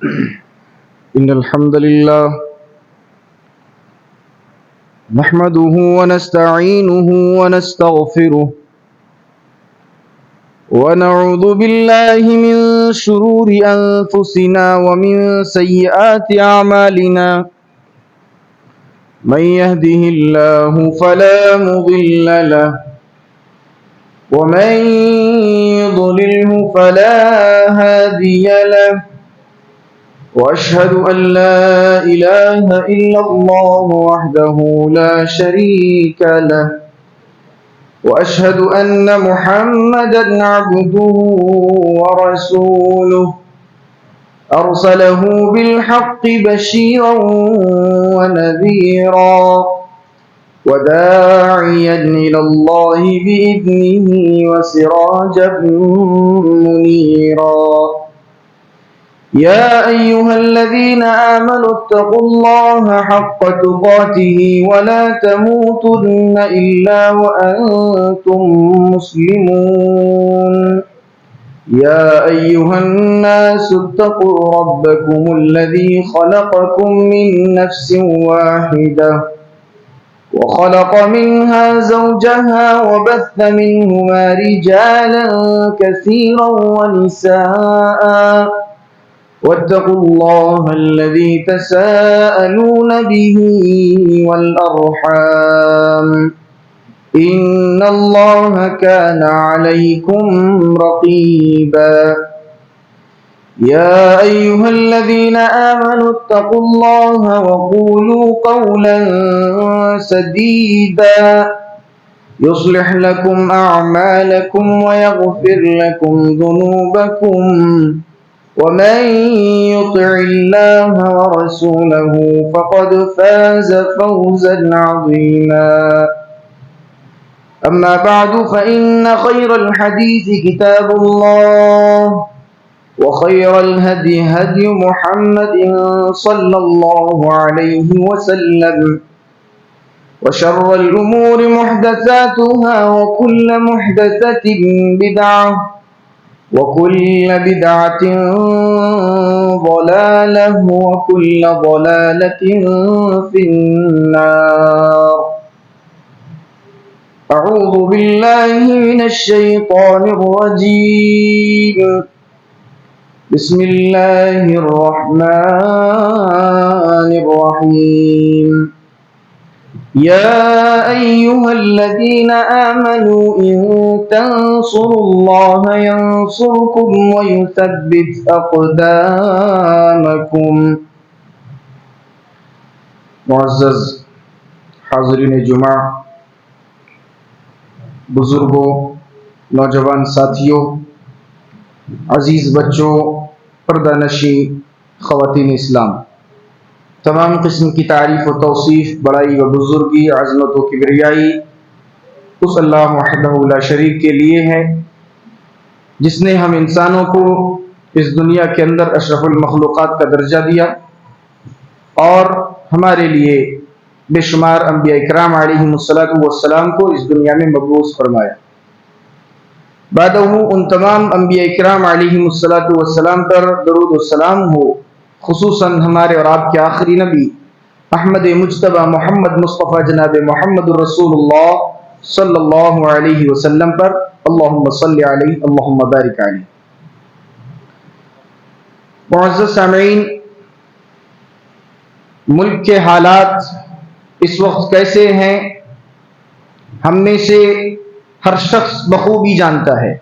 إن الحمد لله نحمده ونستعينه ونستغفره ونعوذ بالله من شرور أنفسنا ومن سيئات أعمالنا من يهده الله فلا مضل له ومن يضلله فلا هادي له وأشهد أن لا إله إلا الله وحده لا شريك له وأشهد أن محمدا عبده ورسوله أرسله بالحق بشيرا ونذيرا وداعيا إلى الله بإذنه وسراجا منيرا يا أيها الذين آمنوا اتقوا الله حق تقاته ولا تموتن إلا وأنتم مسلمون يا أيها الناس اتقوا ربكم الذي خلقكم من نفس واحدة وخلق منها زوجها وبث منهما رجالا كثيرا ونساء واتقوا الله الذي تساءلون به والأرحام إن الله كان عليكم رقيبا يا أيها الذين آمنوا اتقوا الله وقولوا قولا سديدا يصلح لكم أعمالكم ويغفر لكم ذنوبكم ومن يطع الله ورسوله فقد فاز فوزا عظيما أما بعد فإن خير الحديث كتاب الله وخير الهدي هدي محمد صلى الله عليه وسلم وشر الأمور محدثاتها وكل محدثة بدعة وكل بدعة ضلالة وكل ضلالة في النار أعوذ بالله من الشيطان الرجيم بسم الله الرحمن الرحيم يا أيها الذين آمنوا إن تنصروا الله ينصركم ويثبت أقدامكم. معزز حاضرین جمعہ، بزرگوں، نوجوان ساتھیوں، عزیز بچوں، پردہ نشی خواتین اسلام، تمام قسم کی تعریف و توصیف، بڑائی و بزرگی، عظمت و کبریائی اس اللہ وحدہ لا شریک کے لیے ہے جس نے ہم انسانوں کو اس دنیا کے اندر اشرف المخلوقات کا درجہ دیا اور ہمارے لیے بے شمار انبیاء اکرام علیہم السلام کو اس دنیا میں مبعوث فرمایا۔ بعدہ ان تمام انبیاء اکرام علیہم السلام پر درود و سلام ہو، خصوصاً ہمارے اور آپ کے آخری نبی احمد مجتبی محمد مصطفیٰ جناب محمد الرسول اللہ صلی اللہ علیہ وسلم پر، اللہم صلی علیہ اللہم بارک علیہ۔ معزز سامعین، ملک کے حالات اس وقت کیسے ہیں ہم میں سے ہر شخص بخوبی جانتا ہے۔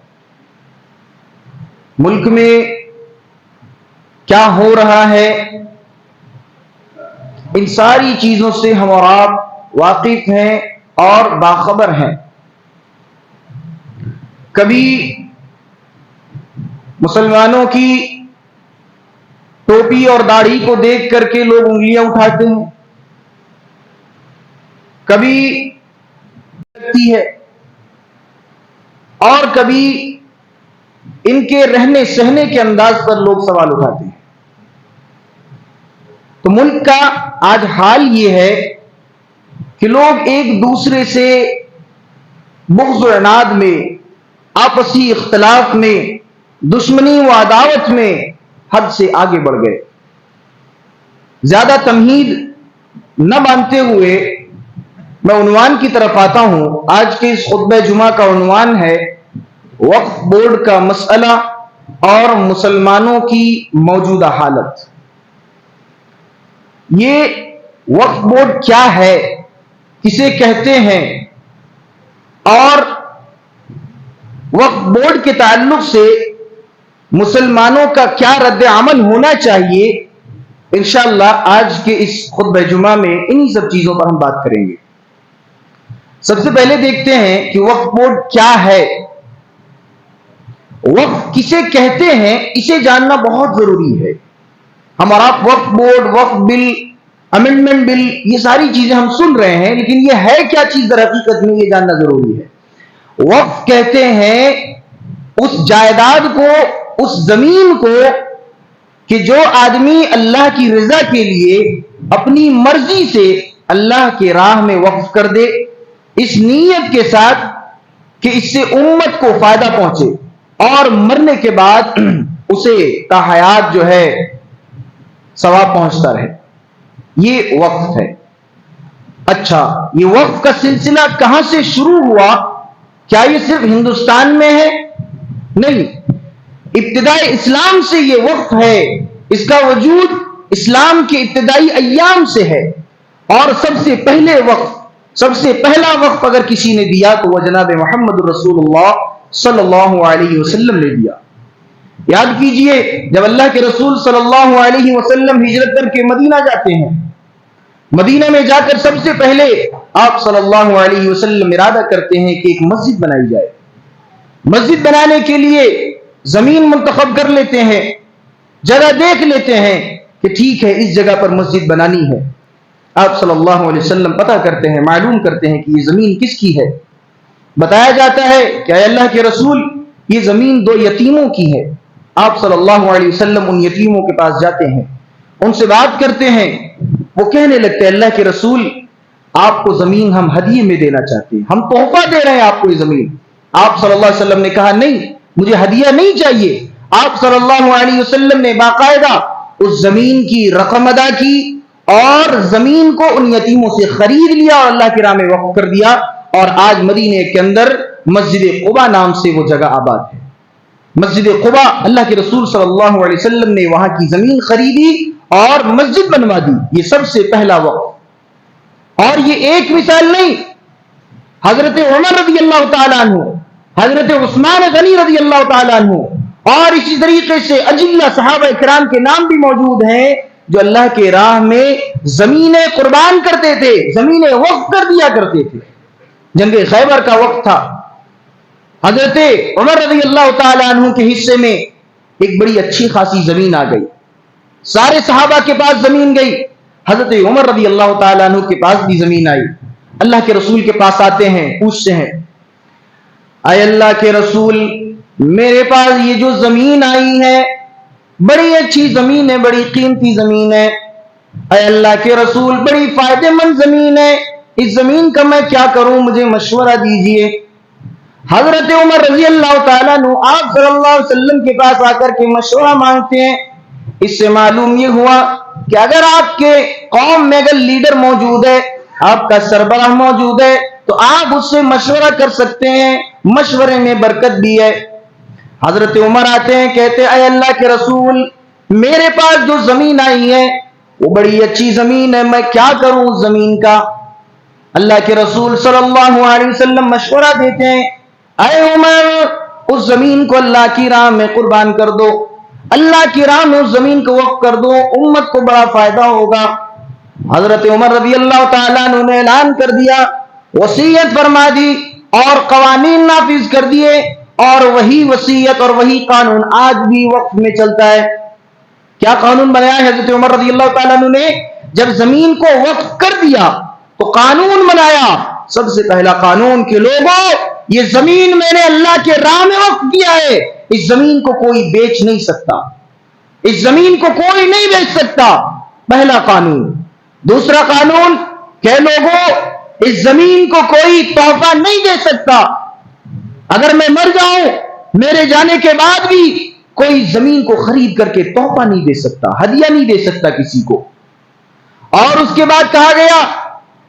ملک میں کیا ہو رہا ہے ان ساری چیزوں سے ہم اور آپ واقف ہیں اور باخبر ہیں۔ کبھی مسلمانوں کی ٹوپی اور داڑھی کو دیکھ کر کے لوگ انگلیاں اٹھاتے ہیں، کبھی لگتی ہے اور کبھی ان کے رہنے سہنے کے انداز پر لوگ سوال اٹھاتے ہیں۔ تو ملک کا آج حال یہ ہے کہ لوگ ایک دوسرے سے بغض و عناد میں، آپسی اختلاف میں، دشمنی و عداوت میں حد سے آگے بڑھ گئے۔ زیادہ تمہید نہ باندھتے ہوئے میں عنوان کی طرف آتا ہوں۔ آج کے اس خطبہ جمعہ کا عنوان ہے وقف بورڈ کا مسئلہ اور مسلمانوں کی موجودہ حالت۔ یہ وقف بورڈ کیا ہے، کسے کہتے ہیں، اور وقف بورڈ کے تعلق سے مسلمانوں کا کیا رد عمل ہونا چاہیے، انشاءاللہ آج کے اس خطبہ جمعہ میں انہی سب چیزوں پر ہم بات کریں گے۔ سب سے پہلے دیکھتے ہیں کہ وقف بورڈ کیا ہے، وقف کسے کہتے ہیں، اسے جاننا بہت ضروری ہے۔ ہمارا وقف بورڈ، وقف بل، امنڈمنٹ بل، یہ ساری چیزیں ہم سن رہے ہیں، لیکن یہ ہے کیا چیز در حقیقت میں، یہ جاننا ضروری ہے۔ وقف کہتے ہیں اس جائیداد کو، اس زمین کو کہ جو آدمی اللہ کی رضا کے لیے اپنی مرضی سے اللہ کے راہ میں وقف کر دے، اس نیت کے ساتھ کہ اس سے امت کو فائدہ پہنچے اور مرنے کے بعد اسے تا حیات جو ہے ثواب پہنچتا رہے، یہ وقف ہے۔ اچھا، یہ وقف کا سلسلہ کہاں سے شروع ہوا؟ کیا یہ صرف ہندوستان میں ہے؟ نہیں، ابتدائی اسلام سے یہ وقف ہے۔ اس کا وجود اسلام کے ابتدائی ایام سے ہے، اور سب سے پہلا وقف اگر کسی نے دیا تو وہ جناب محمد رسول اللہ صلی اللہ علیہ وسلم نے دیا۔ یاد کیجئے، جب اللہ کے رسول صلی اللہ علیہ وسلم ہجرت کر کے مدینہ جاتے ہیں، مدینہ میں جا کر سب سے پہلے آپ صلی اللہ علیہ وسلم ارادہ کرتے ہیں کہ ایک مسجد بنائی جائے۔ مسجد بنانے کے لیے زمین منتخب کر لیتے ہیں، جگہ دیکھ لیتے ہیں کہ ٹھیک ہے اس جگہ پر مسجد بنانی ہے۔ آپ صلی اللہ علیہ وسلم پتہ کرتے ہیں، معلوم کرتے ہیں کہ یہ زمین کس کی ہے۔ بتایا جاتا ہے کہ اے اللہ کے رسول، یہ زمین 2 یتیموں کی ہے۔ آپ صلی اللہ علیہ وسلم ان یتیموں کے پاس جاتے ہیں، ان سے بات کرتے ہیں۔ وہ کہنے لگتے ہیں اللہ کے رسول، آپ کو زمین ہم ہدیے میں دینا چاہتے ہیں، ہم تحفہ دے رہے ہیں آپ کو یہ زمین۔ آپ صلی اللہ علیہ وسلم نے کہا نہیں، مجھے ہدیہ نہیں چاہیے۔ آپ صلی اللہ علیہ وسلم نے باقاعدہ اس زمین کی رقم ادا کی اور زمین کو ان یتیموں سے خرید لیا اور اللہ کی راہ میں وقف کر دیا، اور آج مدینے کے اندر مسجد قباء نام سے وہ جگہ آباد ہے۔ مسجد قباء، اللہ کے رسول صلی اللہ علیہ وسلم نے وہاں کی زمین خریدی اور مسجد بنوا دی۔ یہ سب سے پہلا وقف۔ اور یہ ایک مثال نہیں، حضرت عمر رضی اللہ تعالیٰ عنہ، حضرت عثمان غنی رضی اللہ تعالیٰ عنہ، اور اسی طریقے سے اجلہ صحابہ کرام کے نام بھی موجود ہیں جو اللہ کے راہ میں زمینیں قربان کرتے تھے، زمینیں وقف کر دیا کرتے تھے۔ جنگ خیبر کا وقت تھا، حضرت عمر رضی اللہ تعالیٰ عنہ کے حصے میں ایک بڑی اچھی خاصی زمین آ گئی، سارے صحابہ کے پاس زمین گئی، حضرت عمر رضی اللہ تعالیٰ عنہ کے پاس بھی زمین آئی۔ اللہ کے رسول کے پاس آتے ہیں، پوچھتے ہیں اے اللہ کے رسول، میرے پاس یہ جو زمین آئی ہے بڑی اچھی زمین ہے، بڑی قیمتی زمین ہے، اے اللہ کے رسول بڑی فائدہ مند زمین ہے، اس زمین کا میں کیا کروں، مجھے مشورہ دیجئے۔ حضرت عمر رضی اللہ تعالیٰ عنہ آپ صلی اللہ علیہ وسلم کے پاس آ کر کے مشورہ مانگتے ہیں۔ اس سے معلوم یہ ہوا کہ اگر آپ کے قوم میں اگر لیڈر موجود ہے، آپ کا سربراہ موجود ہے، تو آپ اس سے مشورہ کر سکتے ہیں، مشورے میں برکت بھی ہے۔ حضرت عمر آتے ہیں، کہتے اے اللہ کے رسول، میرے پاس جو زمین آئی ہے وہ بڑی اچھی زمین ہے، میں کیا کروں اس زمین کا؟ اللہ کے رسول صلی اللہ علیہ وسلم مشورہ دیتے ہیں، اے عمر، اس زمین کو اللہ کی راہ میں قربان کر دو، اللہ کی راہ میں اس زمین کو وقف کر دو، امت کو بڑا فائدہ ہوگا۔ حضرت عمر رضی اللہ تعالیٰ عنہ نے اعلان کر دیا، وصیت فرما دی اور قوانین نافذ کر دیے، اور وہی وصیت اور وہی قانون آج بھی وقف میں چلتا ہے۔ کیا قانون بنایا ہے حضرت عمر رضی اللہ تعالیٰ عنہ نے؟ جب زمین کو وقف کر دیا تو قانون بنایا، سب سے پہلا قانون کہ لوگوں، یہ زمین میں نے اللہ کے راہ میں وقف کیا ہے، اس زمین کو کوئی بیچ نہیں سکتا، اس زمین کو کوئی نہیں بیچ سکتا، پہلا قانون۔ دوسرا قانون کہ لوگوں، اس زمین کو کوئی تحفہ نہیں دے سکتا، اگر میں مر جاؤں میرے جانے کے بعد بھی کوئی زمین کو خرید کر کے تحفہ نہیں دے سکتا، ہدیہ نہیں دے سکتا کسی کو۔ اور اس کے بعد کہا گیا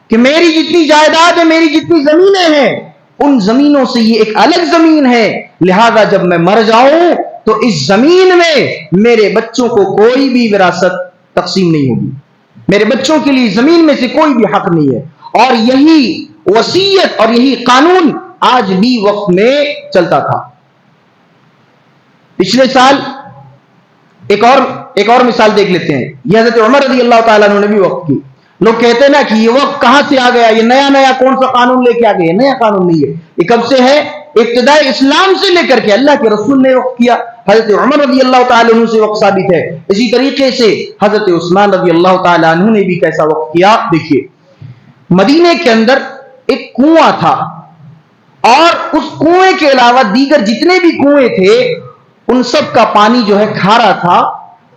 کہ میری جتنی جائیداد ہے، میری جتنی زمینیں ہیں، ان زمینوں سے یہ ایک الگ زمین ہے، لہذا جب میں مر جاؤں تو اس زمین میں میرے بچوں کو کوئی بھی وراثت تقسیم نہیں ہوگی، میرے بچوں کے لیے زمین میں سے کوئی بھی حق نہیں ہے۔ اور یہی وصیت اور یہی قانون آج بھی وقت میں چلتا تھا۔ پچھلے سال ایک اور مثال دیکھ لیتے ہیں، یہ حضرت عمر رضی اللہ تعالیٰ عنہ نے بھی وقت کی۔ لوگ کہتے ہیں نا کہ یہ وقت کہاں سے آ گیا، یہ نیا کون سا قانون لے کے آ گئے؟ نیا قانون نہیں ہے، یہ کب سے ہے؟ ابتدائی اسلام سے لے کر کے اللہ کے رسول نے وقت کیا، حضرت عمر رضی اللہ تعالیٰ عنہ سے وقت ثابت ہے۔ اسی طریقے سے حضرت عثمان رضی اللہ تعالیٰ عنہ نے بھی کیسا وقت کیا؟ دیکھیے، مدینے کے اندر ایک کنواں تھا، اور اس کنویں کے علاوہ دیگر جتنے بھی کنویں تھے ان سب کا پانی جو ہے کھارا تھا،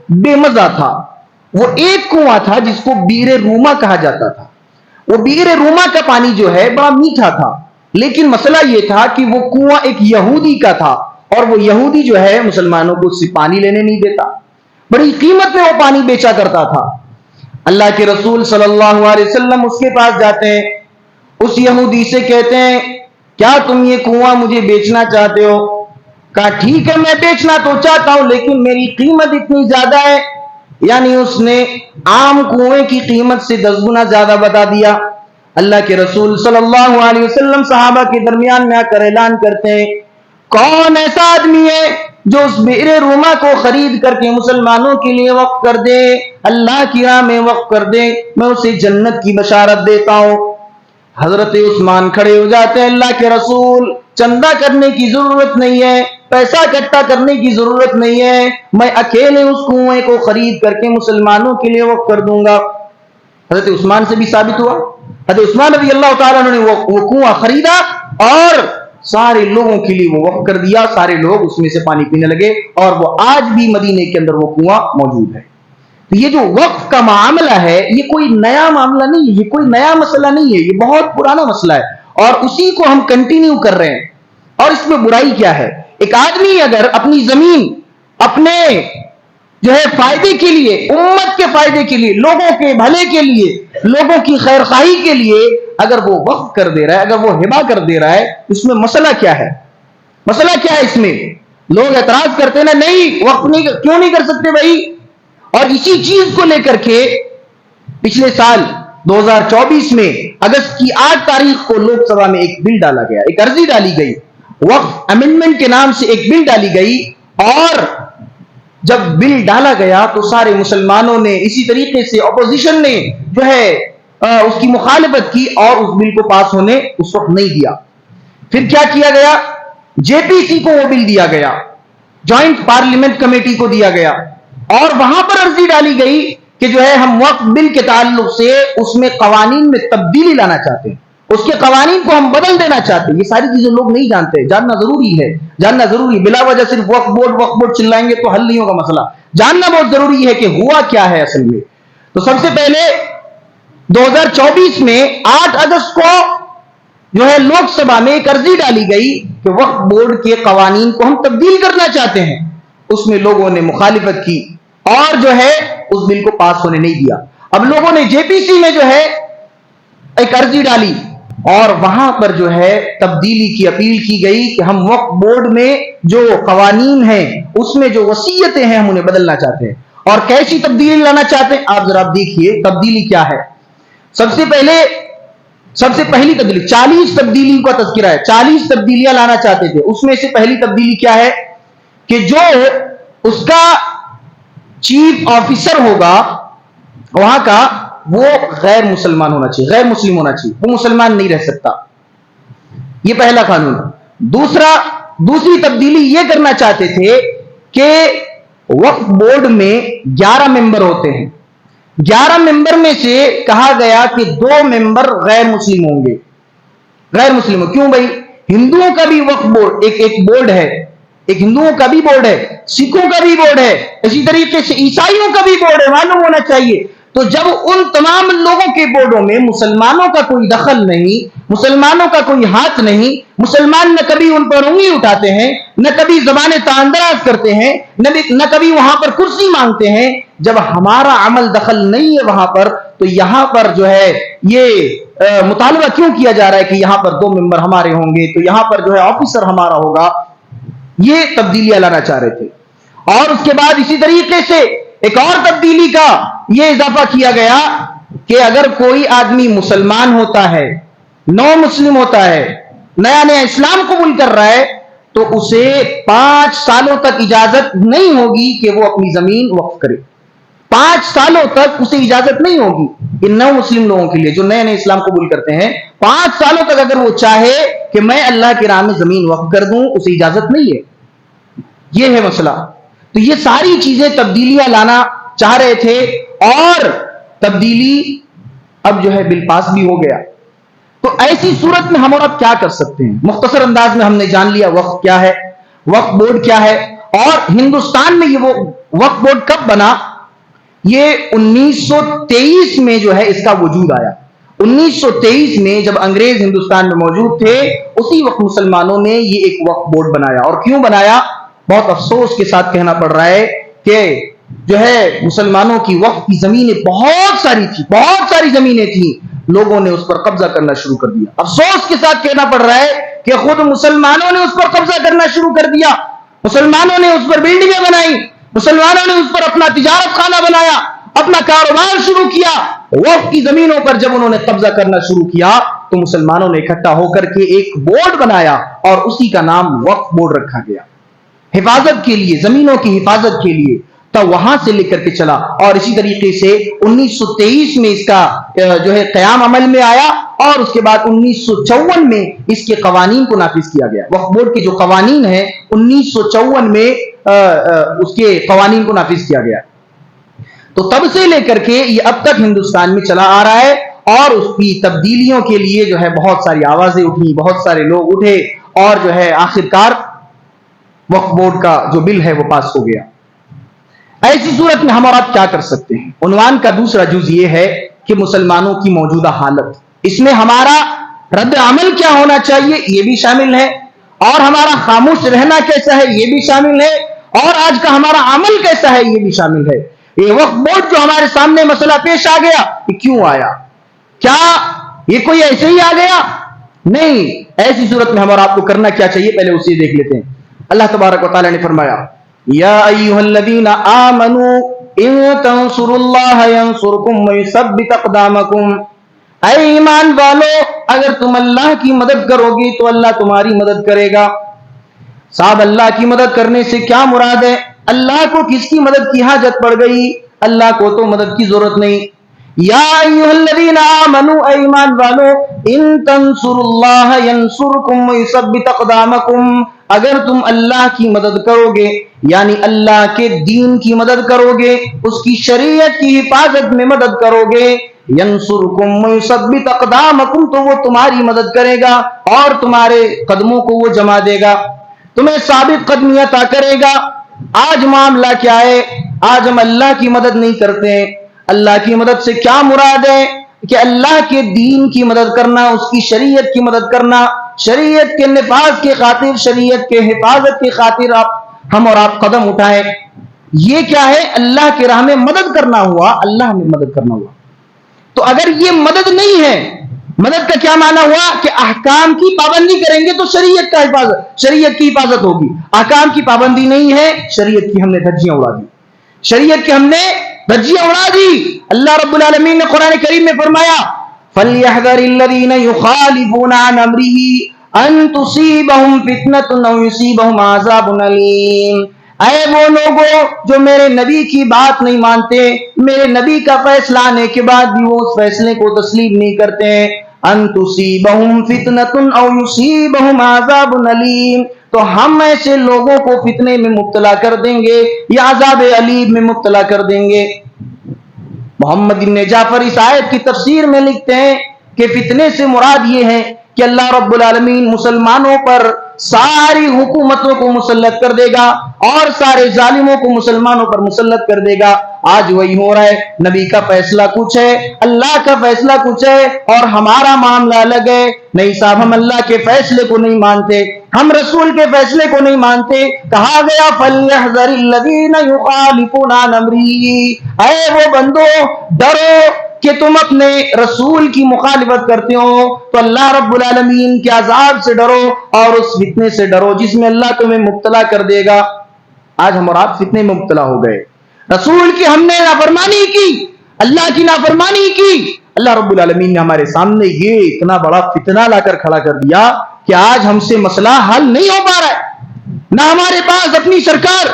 بے مزہ تھا۔ وہ ایک کنواں تھا جس کو بیر روما کہا جاتا تھا، وہ بیر روما کا پانی جو ہے بڑا میٹھا تھا، لیکن مسئلہ یہ تھا کہ وہ کنواں ایک یہودی کا تھا، اور وہ یہودی جو ہے مسلمانوں کو اس سے پانی لینے نہیں دیتا، بڑی قیمت میں وہ پانی بیچا کرتا تھا۔ اللہ کے رسول صلی اللہ علیہ وسلم اس کے پاس جاتے ہیں، اس یہودی سے کہتے ہیں کیا تم یہ کنواں مجھے بیچنا چاہتے ہو؟ کہا ٹھیک ہے، میں بیچنا تو چاہتا ہوں لیکن میری قیمت اتنی زیادہ ہے، یعنی اس نے عام کنویں کی قیمت سے 10 گنا زیادہ بتا دیا۔ اللہ کے رسول صلی اللہ علیہ وسلم صحابہ کے درمیان میں آ کر اعلان کرتے ہیں کون ایسا آدمی ہے جو اس بئر روما کو خرید کر کے مسلمانوں کے لیے وقف کر دے، اللہ کی راہ میں وقف کر دے، میں اسے جنت کی بشارت دیتا ہوں۔ حضرت عثمان کھڑے ہو جاتے ہیں، اللہ کے رسول چندہ کرنے کی ضرورت نہیں ہے، پیسہ اکٹھا کرنے کی ضرورت نہیں ہے، میں اکیلے اس کنویں کو خرید کر کے مسلمانوں کے لیے وقف کر دوں گا۔ حضرت عثمان سے بھی ثابت ہوا، حضرت عثمان رضی اللہ تعالیٰ نے وہ کنواں خریدا اور سارے لوگوں کے لیے وہ وقف کر دیا، سارے لوگ اس میں سے پانی پینے لگے، اور وہ آج بھی مدینے کے اندر وہ کنواں موجود ہے۔ تو یہ جو وقف کا معاملہ ہے یہ کوئی نیا معاملہ نہیں ہے، یہ کوئی نیا مسئلہ نہیں ہے، یہ بہت پرانا مسئلہ ہے، اور اسی کو ہم کنٹینیو کر رہے ہیں۔ اور اس میں برائی کیا ہے؟ ایک آدمی اگر اپنی زمین اپنے جو ہے فائدے کے لیے، امت کے فائدے کے لیے، لوگوں کے بھلے کے لیے، لوگوں کی خیر خواہی کے لیے اگر وہ وقف کر دے رہا ہے، اگر وہ ہبہ کر دے رہا ہے، اس میں مسئلہ کیا ہے؟ مسئلہ کیا ہے اس میں؟ لوگ اعتراض کرتے ہیں نا، نہیں وقف نہیں، کیوں نہیں کر سکتے بھائی؟ اور اسی چیز کو لے کر کے پچھلے سال 2024 میں اگست کی 8 تاریخ کو لوک سبھا میں ایک بل ڈالا گیا، ایک عرضی ڈالی گئی، وقف امینڈمنٹ کے نام سے ایک بل ڈالی گئی، اور جب بل ڈالا گیا تو سارے مسلمانوں نے، اسی طریقے سے اپوزیشن نے جو ہے اس کی مخالفت کی اور اس بل کو پاس ہونے اس وقت نہیں دیا۔ پھر کیا کیا گیا؟ جے پی سی کو وہ بل دیا گیا، جوائنٹ پارلیمنٹ کمیٹی کو دیا گیا، اور وہاں پر عرضی ڈالی گئی کہ جو ہے ہم وقف بل کے تعلق سے اس میں قوانین میں تبدیلی لانا چاہتے ہیں، اس کے قوانین کو ہم بدل دینا چاہتے ہیں۔ یہ ساری چیزیں لوگ نہیں جانتے، جاننا ضروری ہے، جاننا ضروری ہے، بلا وجہ صرف وقف بورڈ چلائیں گے تو حل نہیں ہوگا مسئلہ، جاننا بہت ضروری ہے کہ ہوا کیا ہے اصل میں۔ تو سب سے پہلے 2024 میں 8 اگست کو جو ہے لوک سبھا میں ایک عرضی ڈالی گئی کہ وقف بورڈ کے قوانین کو ہم تبدیل کرنا چاہتے ہیں، اس میں لوگوں نے مخالفت کی اور جو ہے اس بل کو پاس ہونے نہیں دیا۔ اب لوگوں نے جے پی سی میں جو ہے ایک عرضی ڈالی اور وہاں پر جو ہے تبدیلی کی اپیل کی گئی کہ ہم وقف بورڈ میں جو قوانین ہیں اس میں جو وصیتیں ہیں ہم انہیں بدلنا چاہتے ہیں۔ اور کیسی تبدیلی لانا چاہتے ہیں؟ آپ ذرا دیکھیے تبدیلی کیا ہے۔ سب سے پہلی تبدیلی 40 تبدیلی کا تذکرہ ہے، 40 تبدیلیاں لانا چاہتے تھے، اس میں سے پہلی تبدیلی کیا ہے کہ جو اس کا چیف آفیسر ہوگا وہاں کا وہ غیر مسلمان ہونا چاہیے، غیر مسلم ہونا چاہیے، وہ مسلمان نہیں رہ سکتا، یہ پہلا قانون۔ دوسری تبدیلی یہ کرنا چاہتے تھے کہ وقف بورڈ میں 11 ممبر ہوتے ہیں، 11 ممبر میں سے کہا گیا کہ 2 ممبر غیر مسلم ہوں گے۔ غیر مسلم کیوں بھائی؟ ہندوؤں کا بھی وقف بورڈ ایک بورڈ ہے، ایک ہندوؤں کا بھی بورڈ ہے، سکھوں کا بھی بورڈ ہے، اسی طریقے سے عیسائیوں کا بھی بورڈ ہے، معلوم ہونا چاہیے۔ تو جب ان تمام لوگوں کے بورڈوں میں مسلمانوں کا کوئی دخل نہیں، مسلمانوں کا کوئی ہاتھ نہیں، مسلمان نہ کبھی ان پر انگلی اٹھاتے ہیں، نہ کبھی زبان تاندراز کرتے ہیں، نہ کبھی وہاں پر کرسی مانگتے ہیں، جب ہمارا عمل دخل نہیں ہے وہاں پر، تو یہاں پر جو ہے یہ مطالبہ کیوں کیا جا رہا ہے کہ یہاں پر 2 ممبر ہمارے ہوں گے، تو یہاں پر جو ہے آفیسر ہمارا ہوگا؟ یہ تبدیلیاں لانا چاہ رہے تھے۔ اور اس کے بعد اسی طریقے سے ایک اور تبدیلی کا یہ اضافہ کیا گیا کہ اگر کوئی آدمی مسلمان ہوتا ہے، نو مسلم ہوتا ہے، نیا نیا اسلام قبول کر رہا ہے، تو اسے 5 سالوں تک اجازت نہیں ہوگی کہ وہ اپنی زمین وقف کرے۔ 5 سالوں تک اسے اجازت نہیں ہوگی۔ ان نو مسلم لوگوں کے لیے جو نئے نئے اسلام قبول کرتے ہیں، 5 سالوں تک اگر وہ چاہے کہ میں اللہ کی راہ میں زمین وقف کر دوں، اسے اجازت نہیں ہے۔ یہ ہے مسئلہ۔ تو یہ ساری چیزیں تبدیلیاں لانا چاہ رہے تھے، اور تبدیلی اب جو ہے بل پاس بھی ہو گیا۔ تو ایسی صورت میں ہم اور اب کیا کر سکتے ہیں؟ مختصر انداز میں ہم نے جان لیا وقف کیا ہے، وقف بورڈ کیا ہے، اور ہندوستان میں یہ وہ وقف بورڈ کب بنا؟ یہ 1923 میں جو ہے اس کا وجود آیا۔ 1923 میں جب انگریز ہندوستان میں موجود تھے، اسی وقت مسلمانوں نے یہ ایک وقف بورڈ بنایا۔ اور کیوں بنایا؟ بہت افسوس کے ساتھ کہنا پڑ رہا ہے کہ جو ہے مسلمانوں کی وقف کی زمینیں بہت ساری زمینیں تھیں، لوگوں نے اس پر قبضہ کرنا شروع کر دیا۔ افسوس کے ساتھ کہنا پڑ رہا ہے کہ خود مسلمانوں نے اس پر قبضہ کرنا شروع کر دیا، مسلمانوں نے اس پر بلڈنگیں بنائی، مسلمانوں نے اس پر اپنا تجارت خانہ بنایا، اپنا کاروبار شروع کیا۔ وقف کی زمینوں پر جب انہوں نے قبضہ کرنا شروع کیا تو مسلمانوں نے اکٹھا ہو کر کے ایک بورڈ بنایا، اور اسی کا نام وقف بورڈ رکھا گیا، حفاظت کے لیے، زمینوں کی حفاظت کے لیے۔ تو وہاں سے لے کر کے چلا، اور اسی طریقے سے 1923 میں اس کا جو ہے قیام عمل میں آیا، اور اس کے بعد 1954 میں اس کے قوانین کو نافذ کیا گیا۔ وقف بورڈ کے جو قوانین ہیں 1954 میں اس کے قوانین کو نافذ کیا گیا۔ تو تب سے لے کر کے یہ اب تک ہندوستان میں چلا آ رہا ہے، اور اس کی تبدیلیوں کے لیے جو ہے بہت ساری آوازیں اٹھی، بہت سارے لوگ اٹھے، اور جو ہے آخرکار وقف بورڈ کا جو بل ہے وہ پاس ہو گیا۔ ایسی صورت میں ہم اور آپ کیا کر سکتے ہیں؟ عنوان کا دوسرا جز یہ ہے کہ مسلمانوں کی موجودہ حالت، اس میں ہمارا رد عمل کیا ہونا چاہیے یہ بھی شامل ہے، اور ہمارا خاموش رہنا کیسا ہے یہ بھی شامل ہے، اور آج کا ہمارا عمل کیسا ہے یہ بھی شامل ہے۔ یہ وقف بورڈ جو ہمارے سامنے مسئلہ پیش آ گیا، یہ کیوں آیا؟ کیا یہ کوئی ایسے ہی آ گیا؟ نہیں۔ ایسی صورت میں ہم اور آپ کو کرنا کیا چاہیے، پہلے اسے دیکھ لیتے ہیں۔ اللہ تبارک و تعالی نے فرمایا، یا ایھا الذین آمنوا ان تنصروا اللہ ینصرکم ویثبت اقدامکم، اے ایمان والو اگر تم اللہ کی مدد کرو گے تو اللہ تمہاری مدد کرے گا۔ صاحب اللہ کی مدد کرنے سے کیا مراد ہے؟ اللہ کو کس کی مدد کی حاجت پڑ گئی؟ اللہ کو تو مدد کی ضرورت نہیں۔ یا ایھا الذین آمنوا، اے ایمان والو، ان تنصروا اللہ ینصرکم ویثبت اقدامکم، اگر تم اللہ کی مدد کرو گے، یعنی اللہ کے دین کی مدد کرو گے، اس کی شریعت کی حفاظت میں مدد کرو گے، ینصرکم ویثبت اقدامکم، تو وہ تمہاری مدد کرے گا اور تمہارے قدموں کو وہ جما دے گا، تمہیں ثابت قدمی عطا کرے گا۔ آج معاملہ کیا ہے؟ آج ہم اللہ کی مدد نہیں کرتے ہیں۔ اللہ کی مدد سے کیا مراد ہے؟ کہ اللہ کے دین کی مدد کرنا، اس کی شریعت کی مدد کرنا، شریعت کے نفاذ کی خاطر، شریعت کے حفاظت کی خاطر ہم اور آپ قدم اٹھائیں۔ یہ کیا ہے؟ اللہ کی راہ میں مدد کرنا ہوا، اللہ میں مدد کرنا ہوا۔ تو اگر یہ مدد نہیں ہے، مدد کا کیا معنی ہوا؟ کہ احکام کی پابندی کریں گے تو شریعت کی حفاظت ہوگی۔ احکام کی پابندی نہیں ہے، شریعت کی ہم نے دھجیاں اڑا دی، شریعت کی ہم نے دھجیاں اڑا دی۔ اللہ رب العالمین نے قرآن کریم میں فرمایا، فَلْيَحْذَرِ الَّذِينَ يُخَالِفُونَ عَنْ أَمْرِهِ أَن تُصِيبَهُمْ فِتْنَةٌ أَوْ يُصِيبَهُمْ عَذَابٌ أَلِيمٌ۔ اے وہ لوگوں جو میرے نبی کی بات نہیں مانتے، میرے نبی کا فیصلہ آنے کے بعد بھی وہ اس فیصلے کو تسلیم نہیں کرتے ہیں، ان تصیبہم فتنۃ او یصیبہم عذاب علیم، تو ہم ایسے لوگوں کو فتنے میں مبتلا کر دیں گے یا عذاب علیم میں مبتلا کر دیں گے۔ محمد بن جعفر اس آیت کی تفسیر میں لکھتے ہیں کہ فتنے سے مراد یہ ہے کہ اللہ رب العالمین مسلمانوں پر ساری حکومتوں کو مسلط کر دے گا اور سارے ظالموں کو مسلمانوں پر مسلط کر دے گا، آج وہی ہو رہا ہے. نبی کا فیصلہ کچھ ہے, اللہ کا فیصلہ کچھ ہے, اور ہمارا معاملہ الگ ہے. نہیں صاحب, ہم اللہ کے فیصلے کو نہیں مانتے, ہم رسول کے فیصلے کو نہیں مانتے. کہا گیا فَلْيَحْذَرِ الَّذِينَ يُخَالِفُونَ عَنْ أَمْرِهِ, اے وہ بندو ڈرو کہ تم اپنے رسول کی مخالفت کرتے ہو تو اللہ رب العالمین کے عذاب سے ڈرو اور اس فتنے سے ڈرو جس میں اللہ تمہیں مبتلا کر دے گا. آج ہم اور آپ فتنے میں مبتلا ہو گئے. رسول کی ہم نے نافرمانی کی, اللہ کی نافرمانی کی. اللہ رب العالمین نے ہمارے سامنے یہ اتنا بڑا فتنہ لا کر کھڑا کر دیا کہ آج ہم سے مسئلہ حل نہیں ہو پا رہا ہے. نہ ہمارے پاس اپنی سرکار,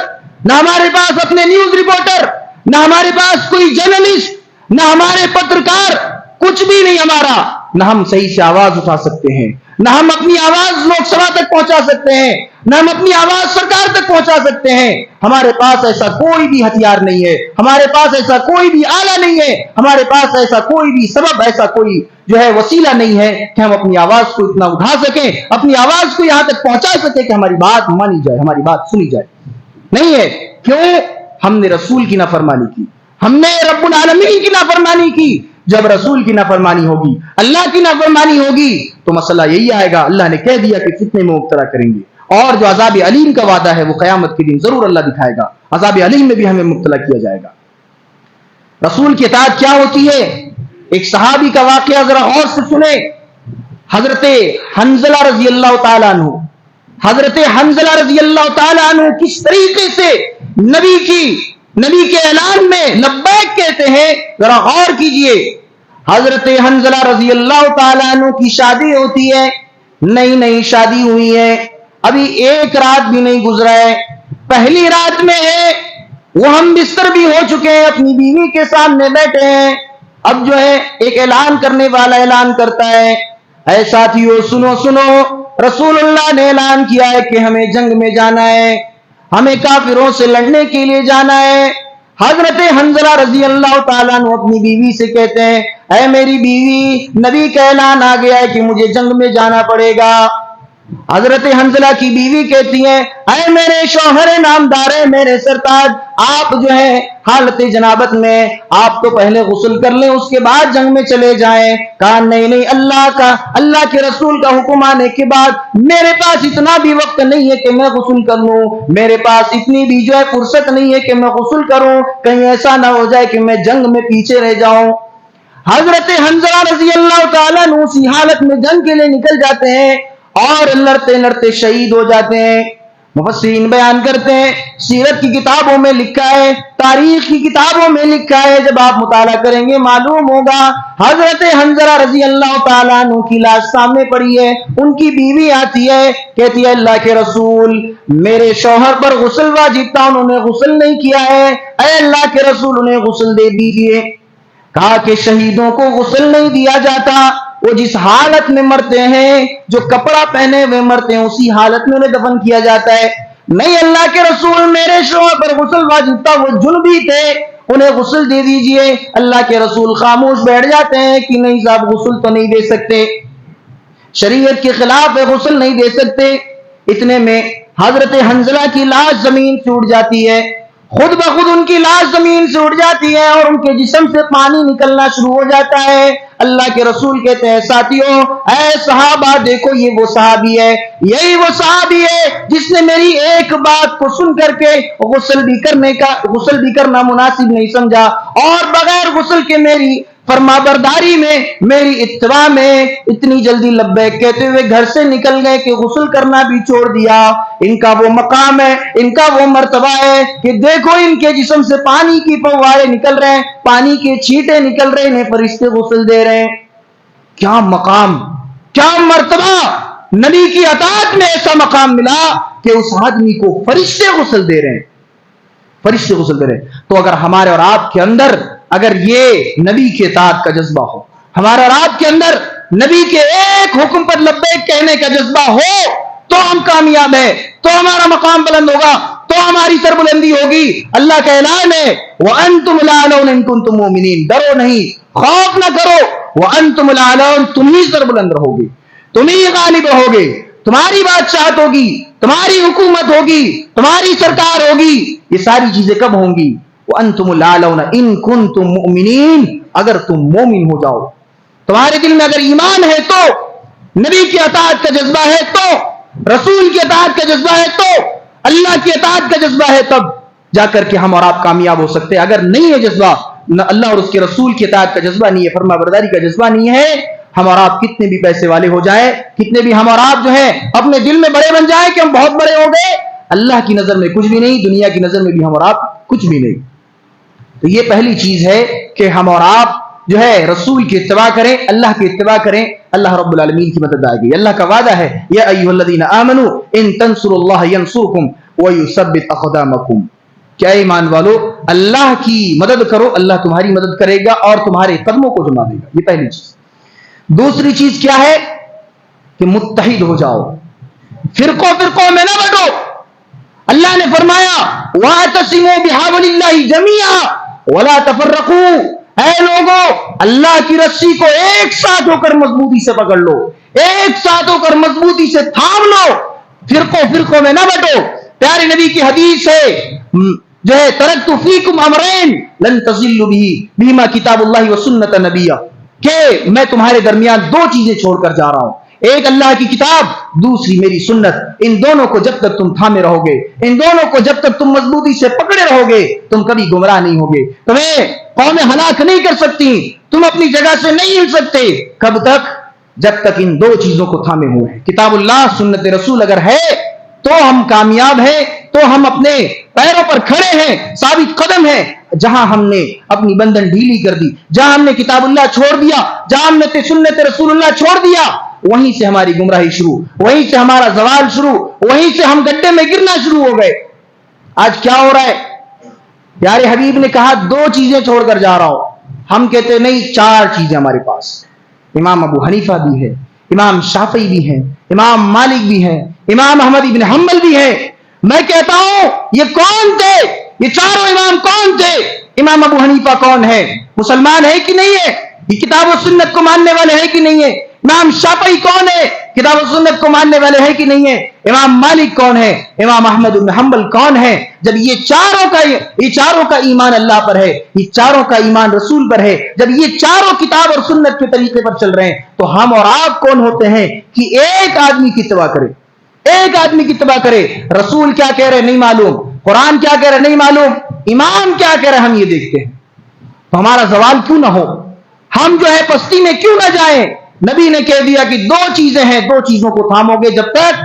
نہ ہمارے پاس اپنے نیوز رپورٹر, نہ ہمارے پاس کوئی جرنلسٹ, نہ ہمارے پترکار, کچھ بھی نہیں ہمارا. نہ ہم صحیح سے آواز اٹھا سکتے ہیں, نہ ہم اپنی آواز لوک سبھا تک پہنچا سکتے ہیں, نہ ہم اپنی آواز سرکار تک پہنچا سکتے ہیں. ہمارے پاس ایسا کوئی بھی ہتھیار نہیں ہے, ہمارے پاس ایسا کوئی بھی آلہ نہیں ہے, ہمارے پاس ایسا کوئی بھی سبب, ایسا کوئی جو ہے وسیلہ نہیں ہے کہ ہم اپنی آواز کو اتنا اٹھا سکیں, اپنی آواز کو یہاں تک پہنچا سکیں کہ ہماری بات مانی جائے, ہماری بات سنی جائے. نہیں ہے. کیوں؟ ہم نے رسول کی نافرمانی کی, ہم نے رب العالمین کی نافرمانی کی. جب رسول کی نافرمانی ہوگی, اللہ کی نافرمانی ہوگی, تو مسئلہ یہی آئے گا. اللہ نے کہہ دیا کہ فتنے میں مبتلا کریں گے, اور جو عذاب علیم کا وعدہ ہے وہ قیامت کے دن ضرور اللہ دکھائے گا. عذاب علیم میں بھی ہمیں مبتلا کیا جائے گا. رسول کی اطاعت کیا ہوتی ہے؟ ایک صحابی کا واقعہ ذرا غور سے سنیں. حضرت حنظلہ رضی اللہ تعالیٰ عنہ, حضرت حنظلہ رضی اللہ تعالیٰ عنہ کس طریقے سے نبی کے اعلان میں لبیک کہتے ہیں, ذرا غور کیجئے. حضرت حنظلہ رضی اللہ تعالیٰ عنہ کی شادی ہوتی ہے, نئی شادی ہوئی ہے, ابھی ایک رات بھی نہیں گزرا ہے, پہلی رات میں ہے, وہ ہم بستر بھی ہو چکے ہیں, اپنی بیوی کے سامنے بیٹھے ہیں. اب جو ہے ایک اعلان کرنے والا اعلان کرتا ہے, اے ساتھیو سنو سنو, رسول اللہ نے اعلان کیا ہے کہ ہمیں جنگ میں جانا ہے, ہمیں کافروں سے لڑنے کے لیے جانا ہے. حضرت حنظلہ رضی اللہ تعالیٰ عنہ اپنی بیوی سے کہتے ہیں, اے میری بیوی, نبی کا اعلان آ گیا ہے کہ مجھے جنگ میں جانا پڑے گا. حضرت حنظلہ کی بیوی کہتی ہیں, اے میرے شوہر نامدار, میرے سرتاج, آپ جو ہے حالت جنابت میں, آپ تو پہلے غسل کر لیں, اس کے بعد جنگ میں چلے جائیں. کہا نہیں, اللہ کے رسول کا حکم آنے کے بعد میرے پاس اتنا بھی وقت نہیں ہے کہ میں غسل کر لوں, میرے پاس اتنی بھی جو ہے فرصت نہیں ہے کہ میں غسل کروں, کہیں ایسا نہ ہو جائے کہ میں جنگ میں پیچھے رہ جاؤں. حضرت حنظلہ رضی اللہ تعالیٰ عنہ اسی حالت میں جنگ کے لیے نکل جاتے ہیں اور لڑتے شہید ہو جاتے ہیں. مفسرین بیان کرتے ہیں, سیرت کی کتابوں میں لکھا ہے, تاریخ کی کتابوں میں لکھا ہے, جب آپ مطالعہ کریں گے معلوم ہوگا. حضرت حنظلہ رضی اللہ تعالیٰ عنہ کی لاش سامنے پڑی ہے, ان کی بیوی آتی ہے, کہتی ہے اللہ کے رسول, میرے شوہر پر غسل واجب تھا, انہوں نے غسل نہیں کیا ہے, اے اللہ کے رسول انہیں غسل دے دیجیے. کہا کہ شہیدوں کو غسل نہیں دیا جاتا, وہ جس حالت میں مرتے ہیں, جو کپڑا پہنے ہوئے مرتے ہیں, اسی حالت میں انہیں دفن کیا جاتا ہے. نہیں اللہ کے رسول, میرے شوہر پر غسل واجب تھا, وہ جنبی تھے, انہیں غسل دے دیجئے. اللہ کے رسول خاموش بیٹھ جاتے ہیں کہ نہیں صاحب غسل تو نہیں دے سکتے, شریعت کے خلاف ہے, غسل نہیں دے سکتے. اتنے میں حضرت حنظلہ کی لاش زمین سے اٹھ جاتی ہے, خود بخود ان کی لاش زمین سے اٹھ جاتی ہے اور ان کے جسم سے پانی نکلنا شروع ہو جاتا ہے. اللہ کے رسول کہتے ہیں ساتھیوں, اے صحابہ دیکھو یہ وہ صحابی ہے, یہی وہ صحابی ہے جس نے میری ایک بات کو سن کر کے غسل بھی کرنا مناسب نہیں سمجھا, اور بغیر غسل کے میری فرما برداری میں, میری اتباع میں اتنی جلدی لبیک کہتے ہوئے گھر سے نکل گئے کہ غسل کرنا بھی چھوڑ دیا. ان کا وہ مقام ہے, ان کا وہ مرتبہ ہے کہ دیکھو ان کے جسم سے پانی کی فوارے نکل رہے ہیں, پانی کے چھینٹے نکل رہے ہیں, انہیں فرشتے غسل دے رہے ہیں. کیا مقام, کیا مرتبہ, نبی کی اطاعت میں ایسا مقام ملا کہ اس آدمی کو فرشتے غسل دے رہے ہیں, فرشتے غسل دے رہے ہیں. تو اگر ہمارے اور آپ کے اندر اگر یہ نبی کے اطاعت کا جذبہ ہو, ہمارے اور آپ کے اندر نبی کے ایک حکم پر لبیک کہنے کا جذبہ ہو, تو ہم کامیاب ہیں, تو ہمارا مقام بلند ہوگا, تو ہماری سربلندی ہوگی. اللہ کا اعلان ہے وَأَنْتُمُ الْأَعْلَوْنَ إِن كُنتُم مُؤْمِنِينَ, ڈرو نہیں, خوف نہ کرو, وَأَنْتُمُ الْأَعْلَوْنَ, تم ہی سربلند رہو گے, تم ہی غالب رہو گے, تمہاری بادشاہت ہوگی, تمہاری حکومت ہوگی, تمہاری سرکار ہوگی. یہ ساری چیزیں کب ہوں گی؟ وانتم الاعلون ان کنتم مؤمنین، اگر تم مومن ہو جاؤ، تمہارے دل میں اگر ایمان ہے تو، نبی کی اطاعت کا جذبہ ہے تو، رسول کی اطاعت کا جذبہ ہے تو، اللہ کی اطاعت کا جذبہ ہے، تب جا کر کے ہم اور آپ کامیاب ہو سکتے ہیں۔ اگر نہیں ہے جذبہ، نہ اللہ اور اس کے رسول کی اطاعت کا جذبہ نہیں ہے، فرما برداری کا جذبہ نہیں ہے، ہم اور آپ کتنے بھی پیسے والے ہو جائیں، کتنے بھی ہم اور آپ جو ہیں اپنے دل میں بڑے بن جائیں کہ ہم بہت بڑے ہو گئے، اللہ کی نظر میں کچھ بھی نہیں، دنیا کی نظر میں بھی ہم اور آپ کچھ بھی نہیں۔ تو یہ پہلی چیز ہے کہ ہم اور آپ جو ہے رسول کی اتباع کریں، اللہ کی اتباع کریں، اللہ رب العالمین کی مدد آئے گی۔ اللہ کا وعدہ ہے یا ایھا الذین آمنوا ان تنصروا اللہ ینصرکم ویثبت اقدامکم، کیا ایمان والو اللہ کی مدد کرو، اللہ تمہاری مدد کرے گا اور تمہارے قدموں کو جما دے گا۔ یہ پہلی چیز۔ دوسری چیز کیا ہے کہ متحد ہو جاؤ، فرقوں فرقوں میں نہ بٹو۔ اللہ نے فرمایا وَاعْتَصِمُوا بِحَبْلِ اللَّهِ جَمِيعًا وَلَا تَفَرَّقُوا، اے لوگوں اللہ کی رسی کو ایک ساتھ ہو کر مضبوطی سے پکڑ لو، ایک ساتھ ہو کر مضبوطی سے تھام لو، فرقوں فرقوں میں نہ بٹو۔ پیارے نبی کی حدیث ہے جو ہے ترکت فیکم امرین لن تضلوا بہما کتاب اللہ وسنت نبیہ، کہ میں تمہارے درمیان دو چیزیں چھوڑ کر جا رہا ہوں، ایک اللہ کی کتاب، دوسری میری سنت، ان دونوں کو جب تک تم تھامے رہو گے، ان دونوں کو جب تک تم مضبوطی سے پکڑے رہو گے، تم کبھی گمراہ نہیں ہوگے، تمہیں قومیں ہلاک نہیں کر سکتی، تم اپنی جگہ سے نہیں ہل سکتے۔ کب تک؟ جب تک ان دو چیزوں کو تھامے ہوئے ہیں، کتاب اللہ سنت رسول اگر ہے تو ہم کامیاب ہیں، تو ہم اپنے پیروں پر کھڑے ہیں، ثابت قدم ہیں۔ جہاں ہم نے اپنی بندن ڈھیلی کر دی، جہاں ہم نے کتاب اللہ چھوڑ دیا، جہاں ہم نے سنت رسول اللہ چھوڑ دیا، وہیں سے ہماری گمراہی شروع، وہیں سے ہمارا زوال شروع، وہیں سے ہم گڈھے میں گرنا شروع ہو گئے۔ آج کیا ہو رہا ہے؟ پیارے حبیب نے کہا دو چیزیں چھوڑ کر جا رہا ہوں، ہم کہتے نہیں چار چیزیں ہمارے پاس۔ امام ابو حنیفہ بھی ہے، امام شافعی بھی ہیں، امام مالک بھی ہیں، امام احمد ابن حنبل بھی ہیں۔ میں کہتا ہوں یہ کون تھے؟ یہ چاروں امام کون تھے؟ امام ابو حنیفہ کون ہے؟ مسلمان ہے کہ نہیں ہے؟ یہ کتاب و سنت کو ماننے والے ہیں کہ نہیں ہے؟ امام شافعی کون ہے؟ کتاب و سنت کو ماننے والے ہیں کہ نہیں ہے؟ امام مالک کون ہے؟ امام احمد بن حنبل کون ہے؟ جب یہ چاروں کا ایمان اللہ پر ہے، یہ چاروں کا ایمان رسول پر ہے، جب یہ چاروں کتاب اور سنت کے طریقے پر چل رہے ہیں، تو ہم اور آپ کون ہوتے ہیں کہ ایک آدمی کی اتباع کرے، ایک آدمی کی اتباع کرے؟ رسول کیا کہہ رہے نہیں معلوم، قرآن کیا کہہ رہے نہیں معلوم، امام کیا کہہ رہے ہم یہ دیکھتے ہیں، تو ہمارا زوال کیوں نہ ہو، ہم جو ہے پستی میں کیوں نہ جائیں؟ نبی نے کہہ دیا کہ دو چیزیں ہیں، دو چیزوں کو تھامو گے جب تک،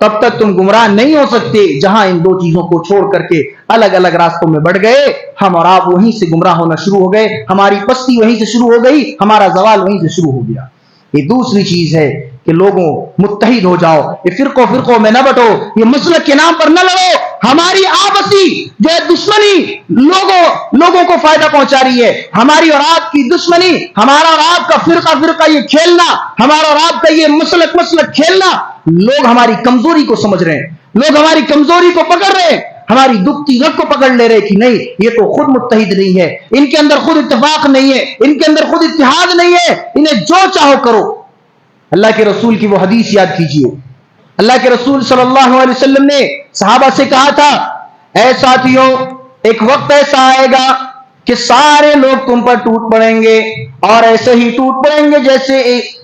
تب تک تم گمراہ نہیں ہو سکتے۔ جہاں ان دو چیزوں کو چھوڑ کر کے الگ الگ راستوں میں بڑھ گئے، ہم اور آپ وہیں سے گمراہ ہونا شروع ہو گئے، ہماری پستی وہیں سے شروع ہو گئی، ہمارا زوال وہیں سے شروع ہو گیا۔ یہ دوسری چیز ہے کہ لوگوں متحد ہو جاؤ، یہ فرقوں میں نہ بٹو، یہ مسلک کے نام پر نہ لڑو۔ ہماری آپسی جو ہے دشمنی لوگوں کو فائدہ پہنچا رہی ہے، ہماری اور آپ کی دشمنی، ہمارا اور آپ کا فرقہ یہ کھیلنا، ہمارا اور آپ کا یہ مسلک کھیلنا، لوگ ہماری کمزوری کو سمجھ رہے ہیں، لوگ ہماری کمزوری کو پکڑ رہے ہیں، ہماری دکھتی رگ کو پکڑ لے رہے کہ نہیں یہ تو خود متحد نہیں ہے، ان کے اندر خود اتفاق نہیں ہے، ان کے اندر خود اتحاد نہیں ہے، انہیں جو چاہو کرو۔ اللہ کے رسول کی وہ حدیث یاد کیجئے، اللہ کے رسول صلی اللہ علیہ وسلم نے صحابہ سے کہا تھا اے ساتھیوں، ایک وقت ایسا آئے گا کہ سارے لوگ تم پر ٹوٹ پڑیں گے، اور ایسے ہی ٹوٹ پڑیں گے جیسے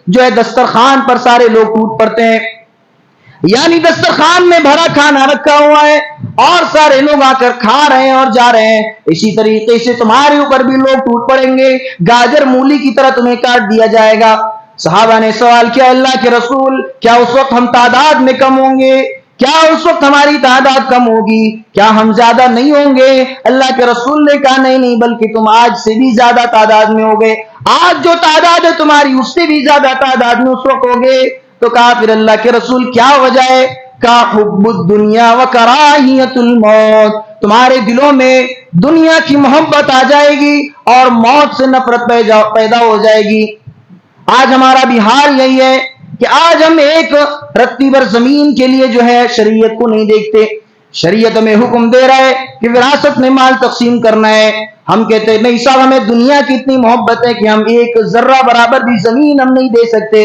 جو ہے دسترخوان پر سارے لوگ ٹوٹ پڑتے ہیں، یعنی دسترخوان میں بھرا کھانا رکھا ہوا ہے اور سارے لوگ آ کر کھا رہے ہیں اور جا رہے ہیں، اسی طریقے سے تمہارے اوپر بھی لوگ ٹوٹ پڑیں گے، گاجر مولی کی طرح تمہیں کاٹ دیا جائے گا۔ صحابہ نے سوال کیا اللہ کے رسول کیا اس وقت ہم تعداد میں کم ہوں گے؟ کیا اس وقت ہماری تعداد کم ہوگی؟ کیا ہم زیادہ نہیں ہوں گے؟ اللہ کے رسول نے کہا نہیں بلکہ تم آج سے بھی زیادہ تعداد میں ہوگے، آج جو تعداد ہے تمہاری اس سے بھی زیادہ تعداد میں اس وقت ہوگے۔ تو کہا پھر اللہ کے رسول کیا وجہ ہے؟ کہا حب الدنیا و کراہیت الموت، تمہارے دلوں میں دنیا کی محبت آ جائے گی اور موت سے نفرت پیدا ہو جائے گی۔ آج ہمارا بھی حال یہی ہے کہ آج ہم ایک رتی بھر زمین کے لیے جو ہے شریعت کو نہیں دیکھتے، شریعت ہمیں حکم دے رہا ہے کہ وراثت میں مال تقسیم کرنا ہے، ہم کہتے ہیں نہیں صاحب ہمیں دنیا کی اتنی محبت ہے کہ ہم ایک ذرہ برابر بھی زمین ہم نہیں دے سکتے،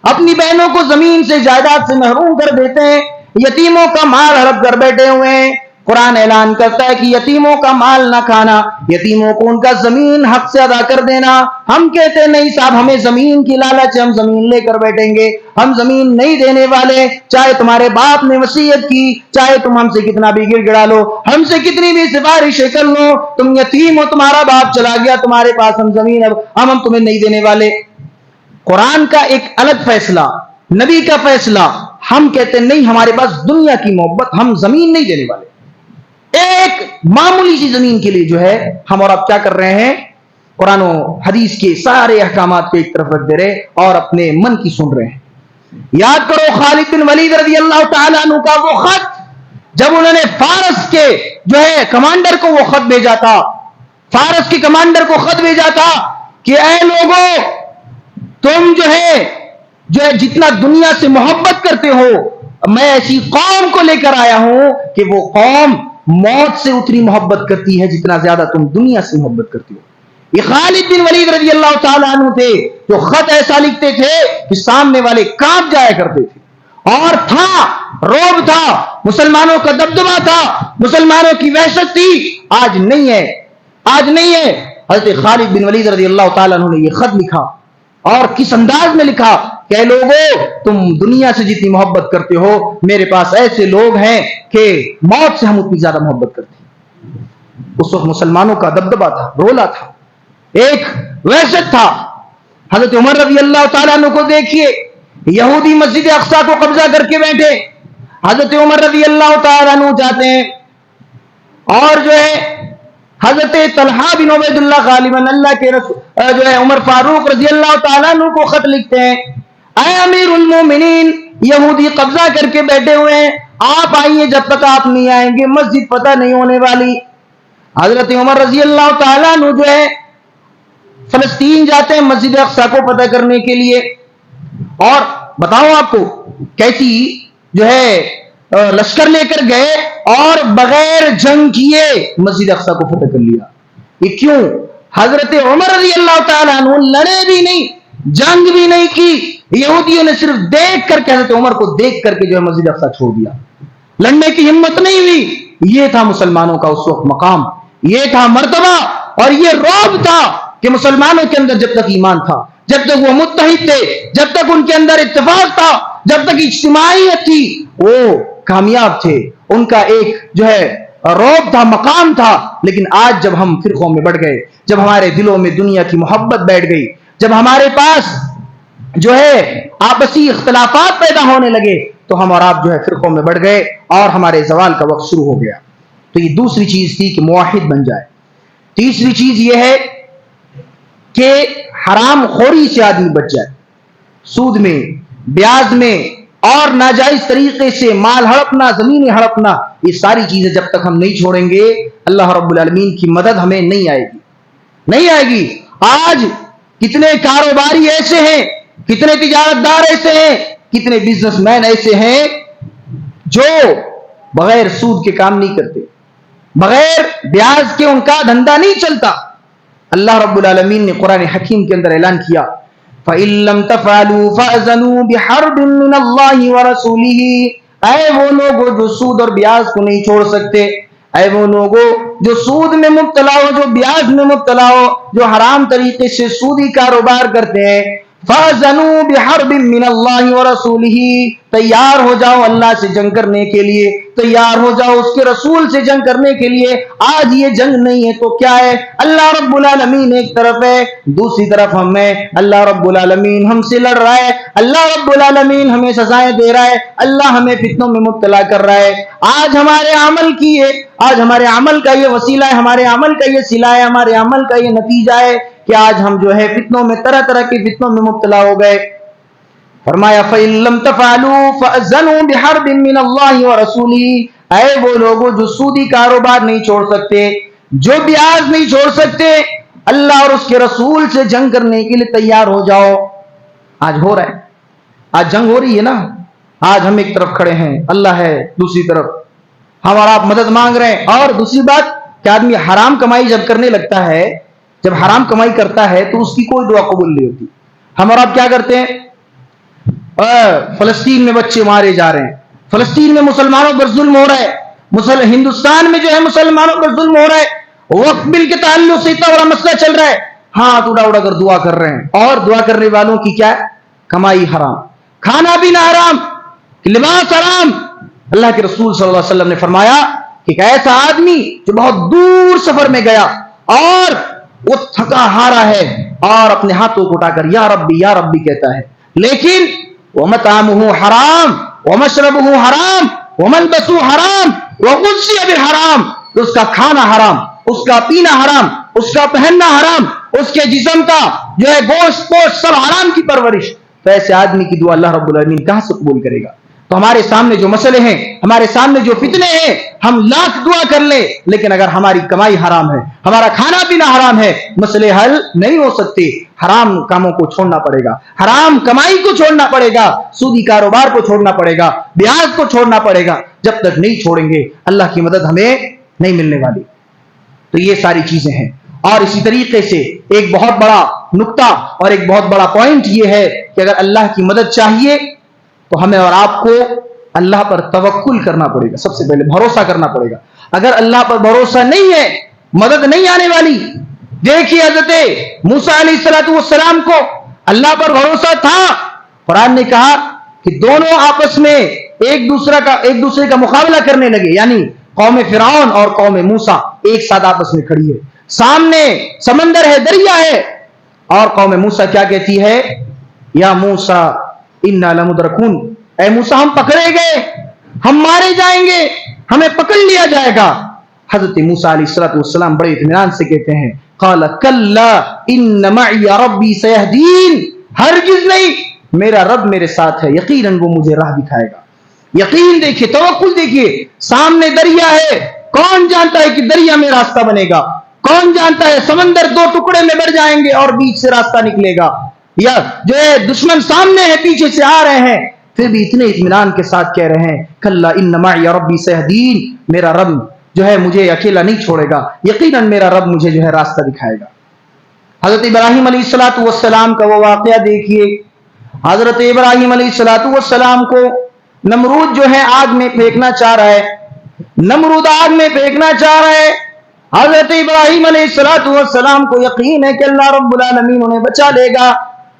اپنی بہنوں کو زمین سے جائیداد سے محروم کر دیتے ہیں، یتیموں کا مال ہڑپ کر بیٹھے ہوئے ہیں، قرآن اعلان کرتا ہے کہ یتیموں کا مال نہ کھانا، یتیموں کو ان کا زمین حق سے ادا کر دینا۔ ہم کہتے ہیں نہیں صاحب ہمیں زمین کی لالچ، ہم زمین لے کر بیٹھیں گے، ہم زمین نہیں دینے والے، چاہے تمہارے باپ نے وصیت کی، چاہے تم ہم سے کتنا بھی گر گڑا لو، ہم سے کتنی بھی سفارشیں کر لو، تم یتیم ہو، تمہارا باپ چلا گیا تمہارے پاس، ہم زمین ہم تمہیں نہیں دینے والے۔ قرآن کا ایک الگ فیصلہ، نبی کا فیصلہ، ہم کہتے ہیں نہیں ہمارے پاس دنیا کی محبت، ہم زمین نہیں دینے والے۔ ایک معمولی سی زمین کے لیے جو ہے ہم اور آپ کیا کر رہے ہیں؟ قرآن و حدیث کے سارے احکامات کو ایک طرف رکھ دے رہے اور اپنے من کی سن رہے ہیں۔ یاد کرو خالد بن ولید رضی اللہ تعالیٰ عنہ کا وہ خط، جب انہوں نے فارس کے جو ہے کمانڈر کو وہ خط بھیجا تھا، فارس کے کمانڈر کو خط بھیجا تھا کہ اے لوگوں، تم جو ہے جتنا دنیا سے محبت کرتے ہو، میں ایسی قوم کو لے کر آیا ہوں کہ وہ قوم موت سے اتنی محبت کرتی ہے جتنا زیادہ تم دنیا سے محبت کرتی ہو۔ یہ خالد بن ولید رضی اللہ تعالیٰ عنہ تھے جو خط ایسا لکھتے تھے کہ سامنے والے کانپ جایا کرتے تھے، اور تھا روب تھا، مسلمانوں کا دبدبا تھا، مسلمانوں کی وحشت تھی۔ آج نہیں ہے، آج نہیں ہے۔ حضرت خالد بن ولید رضی اللہ تعالیٰ عنہ نے یہ خط لکھا، اور کس انداز میں لکھا کہ اے لوگوں، تم دنیا سے جتنی محبت کرتے ہو، میرے پاس ایسے لوگ ہیں کہ موت سے ہم اتنی زیادہ محبت کرتے ہیں۔ اس وقت مسلمانوں کا دبدبا تھا، رولا تھا، ایک وحشت تھا۔ حضرت عمر رضی اللہ تعالیٰ عنہ کو دیکھیے، یہودی مسجد اقصی کو قبضہ کر کے بیٹھے، حضرت عمر رضی اللہ تعالیٰ عنہ جاتے ہیں اور جو ہے حضرت طلحہ بن عبید اللہ غالباً اللہ کے رسول جو ہے عمر فاروق رضی اللہ تعالیٰ عنہ کو خط لکھتے ہیں، اے امیر المومنین، یہودی قبضہ کر کے بیٹھے ہوئے ہیں، آپ آئیے، جب تک آپ نہیں آئیں گے مسجد فتح نہیں ہونے والی۔ حضرت عمر رضی اللہ تعالیٰ عنہ جو ہے فلسطین جاتے ہیں مسجد اقصی کو فتح کرنے کے لیے، اور بتاؤں آپ کو کیسی جو ہے لشکر لے کر گئے اور بغیر جنگ کیے مسجد اقصی کو فتح کر لیا۔ یہ کیوں؟ حضرت عمر رضی اللہ تعالیٰ عنہ لڑے بھی نہیں، جنگ بھی نہیں کی، یہودیوں نے صرف دیکھ کر کے حضرت عمر کو دیکھ کر کے جو ہے مسجد اقصی چھوڑ دیا، لڑنے کی ہمت نہیں ہوئی۔ یہ تھا مسلمانوں کا اس وقت مقام، یہ تھا مرتبہ، اور یہ رعب تھا کہ مسلمانوں کے اندر جب تک ایمان تھا، جب تک وہ متحد تھے، جب تک ان کے اندر اتفاق تھا، جب تک اجتماعیت تھی، وہ کامیاب تھے، ان کا ایک جو ہے رعب تھا، مقام تھا۔ لیکن آج جب ہم فرقوں میں بڑھ گئے، جب ہمارے دلوں میں دنیا کی محبت بیٹھ گئی، جب ہمارے پاس جو ہے آپسی اختلافات پیدا ہونے لگے، تو ہم اور آپ جو ہے فرقوں میں بڑھ گئے اور ہمارے زوال کا وقت شروع ہو گیا۔ تو یہ دوسری چیز تھی کہ موحد بن جائے۔ تیسری چیز یہ ہے کہ حرام خوری سے آدمی بچ جائے، سود میں، بیاج میں اور ناجائز طریقے سے مال ہڑپنا، زمینیں ہڑپنا، یہ ساری چیزیں جب تک ہم نہیں چھوڑیں گے، اللہ رب العالمین کی مدد ہمیں نہیں آئے گی، نہیں آئے گی۔ آج کتنے کاروباری ایسے ہیں، کتنے تجارت دار ایسے ہیں، کتنے بزنس مین ایسے ہیں جو بغیر سود کے کام نہیں کرتے، بغیر بیاج کے ان کا دھندا نہیں چلتا۔ اللہ رب العالمین نے قرآن حکیم کے اندر اعلان کیا، فَإِن لَّمْ تَفْعَلُوا فَأْذَنُوا بِحَرْبٍ مِّنَ اللَّهِ وَرَسُولِهِ۔ اے وہ لوگوں جو سود اور بیاج کو نہیں چھوڑ سکتے، اے وہ لوگوں جو سود میں مبتلا ہو، جو بیاج میں مبتلا ہو، جو حرام طریقے سے سودی کاروبار کرتے ہیں، فَأْذَنُوا بِحَرْبٍ مِّنَ اللَّهِ وَرَسُولِهِ، تیار ہو جاؤ اللہ سے جنگ کرنے کے لیے، تیار ہو جاؤ اس کے رسول سے جنگ کرنے کے لیے۔ آج یہ جنگ نہیں ہے تو کیا ہے؟ اللہ رب العالمین ایک طرف ہے، دوسری طرف ہم ہیں، اللہ رب العالمین ہم سے لڑ رہا ہے، اللہ رب العالمین ہمیں سزائیں دے رہا ہے، اللہ ہمیں فتنوں میں مبتلا کر رہا ہے۔ آج ہمارے عمل کی ہے، آج ہمارے عمل کا یہ وسیلہ ہے، ہمارے عمل کا یہ صلہ ہے، ہمارے عمل کا یہ نتیجہ ہے کہ آج ہم جو ہے فتنوں میں، طرح طرح کی فتنوں میں مبتلا ہو گئے۔ فرمایا فَإِن لَّمْ تَفْعَلُوا فَأْذَنُوا بِحَرْبٍ مِّنَ اللَّهِ وَرَسُولِهِ۔ اے وہ لوگوں جو سودی کاروبار نہیں چھوڑ سکتے، جو بیاج نہیں چھوڑ سکتے، اللہ اور اس کے رسول سے جنگ کرنے کے لیے تیار ہو جاؤ۔ آج ہو رہا ہے، آج جنگ ہو رہی ہے نا، آج ہم ایک طرف کھڑے ہیں، اللہ ہے دوسری طرف، ہم اور آپ مدد مانگ رہے ہیں۔ اور دوسری بات کہ آدمی حرام کمائی جب کرنے لگتا ہے، جب حرام کمائی کرتا ہے تو اس کی کوئی دعا قبول نہیں ہوتی۔ ہم اور آپ کیا کرتے ہیں؟ فلسطین میں بچے مارے جا رہے ہیں، فلسطین میں مسلمانوں پر ظلم ہو رہا ہے، ہندوستان میں جو ہے مسلمانوں پر ظلم ہو رہا ہے, وقف بل کے تعلق سے اتنا بڑا مسئلہ چل رہا ہے, ہاتھ اڑا اڑا کر دعا کر رہے ہیں, اور دعا کرنے والوں کی کیا ہے, کمائی حرام, کھانا پینا حرام, لباس حرام. اللہ کے رسول صلی اللہ علیہ وسلم نے فرمایا کہ ایک ایسا آدمی جو بہت دور سفر میں گیا اور وہ تھکا ہارا ہے اور اپنے ہاتھوں کو اٹھا کر یا ربی کہتا ہے, لیکن وَمَطْعَمُهُ حرام وَمَشْرَبُهُ حرام وَمَلْبَسُهُ حرام وَغُذِّيَ بِالْحَرام, اس کا کھانا حرام, اس کا پینا حرام, اس کا پہننا حرام, اس کے جسم کا جو ہے گوشت پوشت سب حرام کی پرورش. تو ایسے آدمی کی دعا اللہ رب العالمین کہاں سے قبول کرے گا؟ تو ہمارے سامنے جو مسئلے ہیں, ہمارے سامنے جو فتنے ہیں, ہم لاکھ دعا کر لیں, لیکن اگر ہماری کمائی حرام ہے, ہمارا کھانا پینا حرام ہے, مسئلے حل نہیں ہو سکتے. حرام کاموں کو چھوڑنا پڑے گا, حرام کمائی کو چھوڑنا پڑے گا, سودی کاروبار کو چھوڑنا پڑے گا, بیاج کو چھوڑنا پڑے گا. جب تک نہیں چھوڑیں گے اللہ کی مدد ہمیں نہیں ملنے والی. تو یہ ساری چیزیں ہیں. اور اسی طریقے سے ایک بہت بڑا نقطہ اور ایک بہت بڑا پوائنٹ یہ ہے کہ اگر اللہ کی مدد چاہیے تو ہمیں اور آپ کو اللہ پر توکل کرنا پڑے گا, سب سے پہلے بھروسہ کرنا پڑے گا. اگر اللہ پر بھروسہ نہیں ہے مدد نہیں آنے والی. دیکھیے حضرت موسیٰ علیہ السلام کو اللہ پر بھروسہ تھا. قرآن نے کہا کہ دونوں آپس میں ایک دوسرے کا مقابلہ کرنے لگے, یعنی قوم فرعون اور قوم موسیٰ ایک ساتھ آپس میں کھڑی ہے, سامنے سمندر ہے, دریا ہے, اور قوم موسیٰ کیا کہتی ہے, یا موسیٰ انا لمدرکون, اے موسیٰ ہم پکڑے گئے, ہم مارے جائیں گے, ہمیں پکڑ لیا جائے گا. حضرت موسیٰ علیہ السلام بڑے اطمینان سے کہتے ہیں قال کلا ان معی ربی سیہدین, ہرگز نہیں, میرا رب میرے ساتھ ہے, یقیناً وہ مجھے راہ دکھائے گا. یقین دیکھیے, توکل دیکھیے, سامنے دریا ہے, کون جانتا ہے کہ دریا میں راستہ بنے گا, کون جانتا ہے سمندر دو ٹکڑے میں بڑھ جائیں گے اور بیچ سے راستہ نکلے گا, یا جو ہے دشمن سامنے ہے پیچھے سے آ رہے ہیں, پھر بھی اتنے اطمینان کے ساتھ کہہ رہے ہیں کلا ان معی ربی سیہدین, میرا رب جو ہے مجھے اکیلا نہیں چھوڑے گا, یقیناً میرا رب مجھے جو ہے راستہ دکھائے گا. حضرت ابراہیم علیہ السلام کا وہ واقعہ دیکھیے. حضرت ابراہیم علیہ السلام کو نمرود جو ہے آگ میں پھینکنا چاہ رہا ہے, نمرود آگ میں پھینکنا چاہ رہا ہے. حضرت ابراہیم علیہ السلام کو یقین ہے کہ اللہ رب العالمین انہیں بچا لے گا,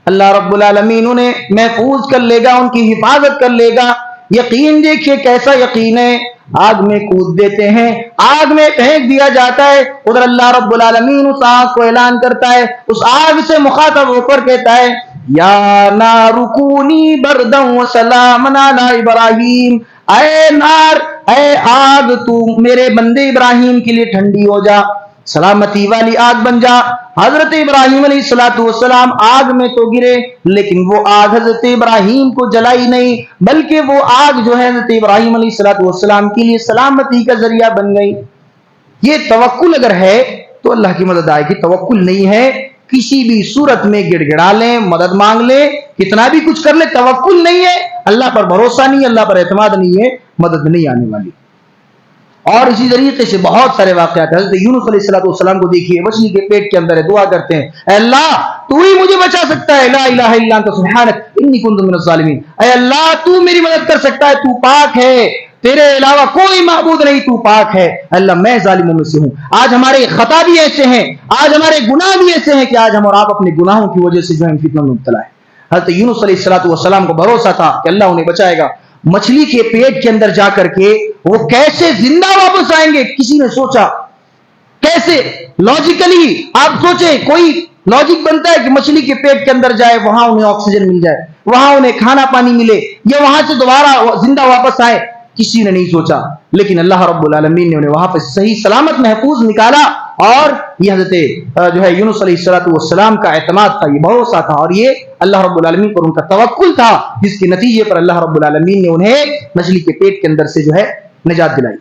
اللہ رب العالمین انہیں محفوظ کر لے گا, ان کی حفاظت کر لے گا. یقین دیکھیے کیسا یقین ہے, آگ میں کود دیتے ہیں, آگ میں پھینک دیا جاتا ہے. ادھر اللہ رب العالمین اس آگ کو اعلان کرتا ہے, اس آگ سے مخاطب ہو کر کہتا ہے یا نار کونی بردا وسلاما علی ابراہیم, اے نار, اے آگ, تو میرے بندے ابراہیم کے لیے ٹھنڈی ہو جا, سلامتی والی آگ بن جا. حضرت ابراہیم علیہ السلام آگ میں تو گرے, لیکن وہ آگ حضرت ابراہیم کو جلائی نہیں, بلکہ وہ آگ جو ہے حضرت ابراہیم علیہ السلام کے لیے سلامتی کا ذریعہ بن گئی. یہ توکل اگر ہے تو اللہ کی مدد آئے گی. توکل نہیں ہے, کسی بھی صورت میں گڑ گڑا لیں, مدد مانگ لیں, کتنا بھی کچھ کر لیں, توکل نہیں ہے, اللہ پر بھروسہ نہیں ہے, اللہ پر اعتماد نہیں ہے, مدد نہیں آنے والی. اور اسی طریقے سے بہت سارے واقعات ہیں. حضرت یونس علیہ السلام کو دیکھیے, مچھلی کے پیٹ کے اندر ہے, دعا کرتے ہیں اے اللہ تو ہی مجھے بچا سکتا ہے, لا الہ الا انت سبحانک انی کنت من الظالمین, اے اللہ تو میری مدد کر سکتا ہے, تو پاک ہے, تیرے علاوہ کوئی معبود نہیں, تو پاک ہے, اللہ میں ظالموں میں سے ہوں. آج ہمارے خطا بھی ایسے ہیں, آج ہمارے گناہ بھی ایسے ہیں کہ آج ہم اور آپ اپنے گناہوں کی وجہ سے جو ہے فتنوں میں مبتلا ہے. حضرت یونس علیہ السلام کو بھروسہ تھا کہ اللہ انہیں بچائے گا. مچھلی کے پیٹ کے اندر جا کر کے وہ کیسے زندہ واپس آئیں گے, کسی نے سوچا کیسے؟ لاجیکلی آپ سوچیں, کوئی لاجک بنتا ہے کہ مچھلی کے پیٹ کے اندر جائے, وہاں انہیں آکسیجن مل جائے, وہاں انہیں کھانا پانی ملے, یا وہاں سے دوبارہ زندہ واپس آئے؟ کسی نے نہیں سوچا. لیکن اللہ رب العالمین نے انہیں وہاں پہ صحیح سلامت محفوظ نکالا. اور یہ حضرت جو ہے یونس علیہ السلام کا اعتماد تھا, یہ بھروسہ تھا, اور یہ اللہ رب العالمین پر ان کا توکل تھا, جس کے نتیجے پر اللہ رب العالمین نے انہیں مچھلی کے پیٹ کے اندر سے جو ہے نجات دلائی.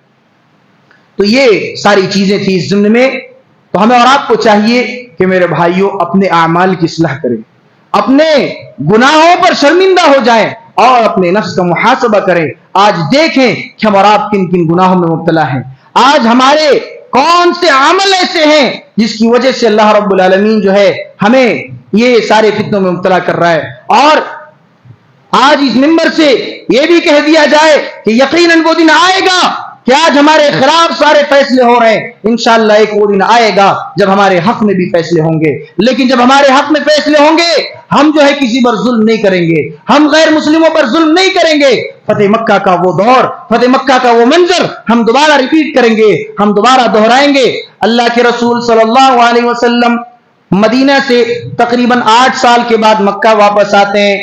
تو یہ ساری چیزیں تھیں اس ضمن میں. تو ہمیں اور آپ کو چاہیے کہ میرے بھائیوں اپنے اعمال کی اصلاح کریں, اپنے گناہوں پر شرمندہ ہو جائیں, اور اپنے نفس کا محاسبہ کریں. آج دیکھیں کہ ہم اور آپ کن کن گناہوں میں مبتلا ہیں. آج ہمارے کون سے عمل ایسے ہیں جس کی وجہ سے اللہ رب العالمین جو ہے ہمیں یہ سارے فتنوں میں مبتلا کر رہا ہے. اور آج اس منبر سے یہ بھی کہہ دیا جائے کہ یقیناً وہ دن آئے گا کہ آج ہمارے خلاف سارے فیصلے ہو رہے ہیں، انشاءاللہ ایک وہ دن آئے گا جب ہمارے حق میں بھی فیصلے ہوں گے، لیکن جب ہمارے حق میں فیصلے ہوں گے ہم جو ہے کسی پر ظلم نہیں کریں گے، ہم غیر مسلموں پر ظلم نہیں کریں گے۔ فتح مکہ کا وہ دور، فتح مکہ کا وہ منظر ہم دوبارہ ریپیٹ کریں گے، ہم دوبارہ دہرائیں گے۔ اللہ کے رسول صلی اللہ علیہ وسلم مدینہ سے تقریباً 8 سال کے بعد مکہ واپس آتے ہیں،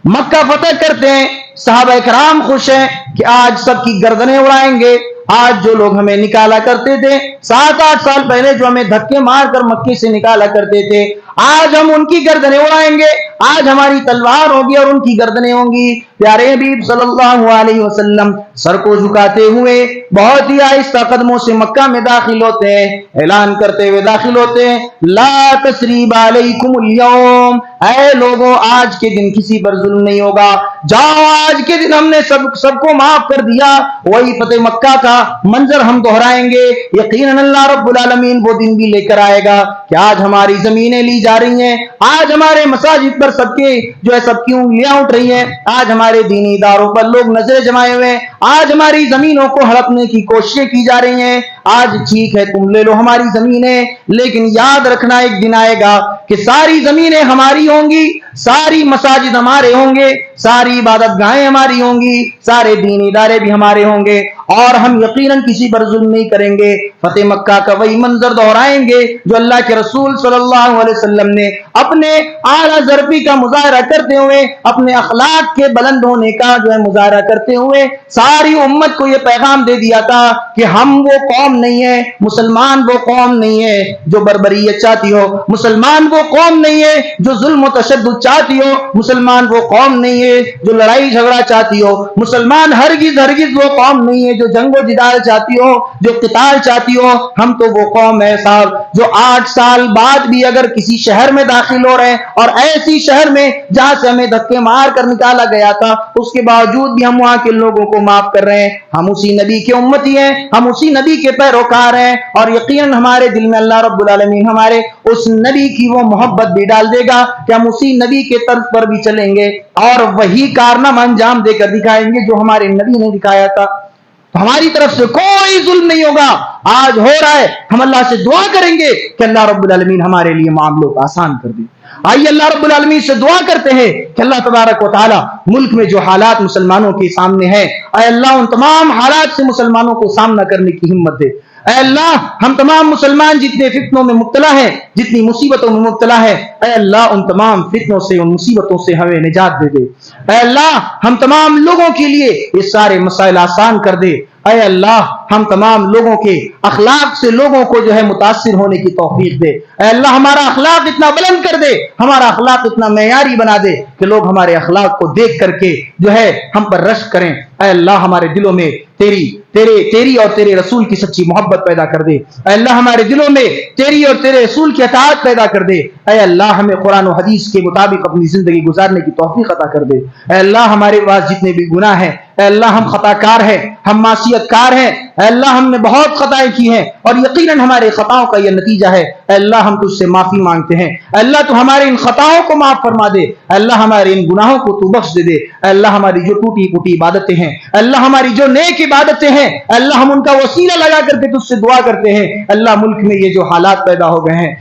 مکہ فتح کرتے ہیں، صحابہ کرام خوش ہیں کہ آج سب کی گردنیں اڑائیں گے۔ آج جو لوگ ہمیں نکالا کرتے تھے 7-8 سال پہلے، جو ہمیں دھکے مار کر مکے سے نکالا کرتے تھے، آج ہم ان کی گردنیں اڑائیں گے، آج ہماری تلوار ہوگی اور ان کی گردنیں ہوں گی۔ پیارے حبیب صلی اللہ علیہ وسلم سر کو جھکاتے ہوئے بہت ہی آہستہ قدموں سے مکہ میں داخل ہوتے ہیں، اعلان کرتے ہوئے داخل ہوتے ہیں، لا تثریب علیکم اليوم، اے لوگوں آج کے دن کسی پر ظلم نہیں ہوگا، جاؤ آج کے دن ہم نے سب کو معاف کر دیا۔ وہی فتح مکہ کا منظر ہم دہرائیں گے، یقیناً اللہ رب العالمین وہ دن بھی لے کر آئے گا کہ آج ہماری زمینیں لی جا رہی ہیں، آج ہمارے مساجد پر سب کے جو ہے سب کی انگلیاں اٹھ رہی ہیں، آج ہمارے دینی اداروں پر لوگ نظریں جمائے ہوئے ہیں، آج ہماری زمینوں کو ہڑپنے کی کوششیں کی جا رہی ہیں۔ آج ٹھیک ہے تم لے لو ہماری زمینیں، لیکن یاد رکھنا ایک دن آئے گا کہ ساری زمینیں ہماری ہوں گی، ساری مساجد ہمارے ہوں گے، ساری عبادت گاہیں ہماری ہوں گی، سارے دینی ادارے بھی ہمارے ہوں گے، اور ہم یقیناً کسی پر ظلم نہیں کریں گے۔ فتح مکہ کا وہی منظر دہرائیں گے جو اللہ کے رسول صلی اللہ علیہ وسلم نے اپنے اعلیٰ ظرفی کا مظاہرہ کرتے ہوئے، اپنے اخلاق کے بلند ہونے کا جو ہے مظاہرہ کرتے ہوئے ساری امت کو یہ پیغام دے دیا تھا کہ ہم وہ قوم نہیں ہے، مسلمان وہ قوم نہیں ہے جو بربریت چاہتی ہو، مسلمان وہ قوم نہیں ہے جو ظلم و تشدد چاہتی ہو، مسلمان وہ قوم نہیں ہے جو لڑائی جھگڑا چاہتی ہو، مسلمان ہرگز وہ قوم نہیں ہے جو جنگ و جدال چاہتی ہو، جو قتال چاہتی ہو۔ ہم تو وہ قوم ہے صاحب جو 8 سال بعد بھی اگر کسی شہر میں داخل ہو رہے ہیں، اور ایسی شہر میں جہاں سے ہمیں دھکے مار کر نکالا گیا تھا، اس کے باوجود بھی ہم وہاں کے لوگوں کو معاف کر رہے ہیں۔ ہم اسی نبی کے امتی ہیں، ہم اسی نبی کے پیروکار ہیں، اور یقیناً ہمارے دل میں اللہ رب العالمین ہمارے اس نبی کی وہ محبت بھی ڈال دے گا کہ ہم اسی نبی کے طرز پر بھی چلیں گے اور وہی کارنامہ انجام دے کر دکھائیں گے جو ہمارے نبی نے دکھایا تھا۔ تو ہماری طرف سے کوئی ظلم نہیں ہوگا، آج ہو رہا ہے، ہم اللہ سے دعا کریں گے کہ اللہ رب العالمین ہمارے لیے معاملوں کو آسان کر دے۔ آئیے اللہ رب العالمین سے دعا کرتے ہیں کہ اللہ تبارک و تعالی ملک میں جو حالات مسلمانوں کے سامنے ہیں، اے اللہ ان تمام حالات سے مسلمانوں کو سامنا کرنے کی ہمت دے۔ اے اللہ ہم تمام مسلمان جتنے فتنوں میں مبتلا ہیں، جتنی مصیبتوں میں مبتلا ہیں، اے اللہ ان تمام فتنوں سے، ان مصیبتوں سے ہمیں نجات دے دے۔ اے اللہ ہم تمام لوگوں کے لیے یہ سارے مسائل آسان کر دے۔ اے اللہ ہم تمام لوگوں کے اخلاق سے لوگوں کو جو ہے متاثر ہونے کی توفیق دے۔ اے اللہ ہمارا اخلاق اتنا بلند کر دے، ہمارا اخلاق اتنا معیاری بنا دے کہ لوگ ہمارے اخلاق کو دیکھ کر کے جو ہے ہم پر رشک کریں۔ اے اللہ ہمارے دلوں میں تیری اور تیرے رسول کی سچی محبت پیدا کر دے۔ اے اللہ ہمارے دلوں میں تیری اور تیرے رسول کی اطاعت پیدا کر دے۔ اے اللہ ہمیں قرآن و حدیث کے مطابق اپنی زندگی گزارنے کی توفیق عطا کر دے۔ اے اللہ ہمارے پاس جتنے بھی گناہ ہیں، اے اللہ ہم خطا کار ہیں، ہم معصیت کار ہیں، اے اللہ ہم نے بہت خطائیں کی ہیں اور یقیناً ہمارے خطاؤں کا یہ نتیجہ ہے۔ اے اللہ ہم تجھ سے معافی مانگتے ہیں، اے اللہ تو ہمارے ان خطاؤں کو معاف فرما دے، اے اللہ ہمارے ان گناہوں کو تو بخش دے دے۔ اے اللہ ہماری جو ٹوٹی پھوٹی عبادتیں ہیں، اے اللہ ہماری جو نیک عبادتیں ہیں، اے اللہ ہم ان کا وسیلہ لگا کر کے تجھ سے دعا کرتے ہیں۔ اللہ ملک میں یہ جو حالات پیدا ہو گئے ہیں،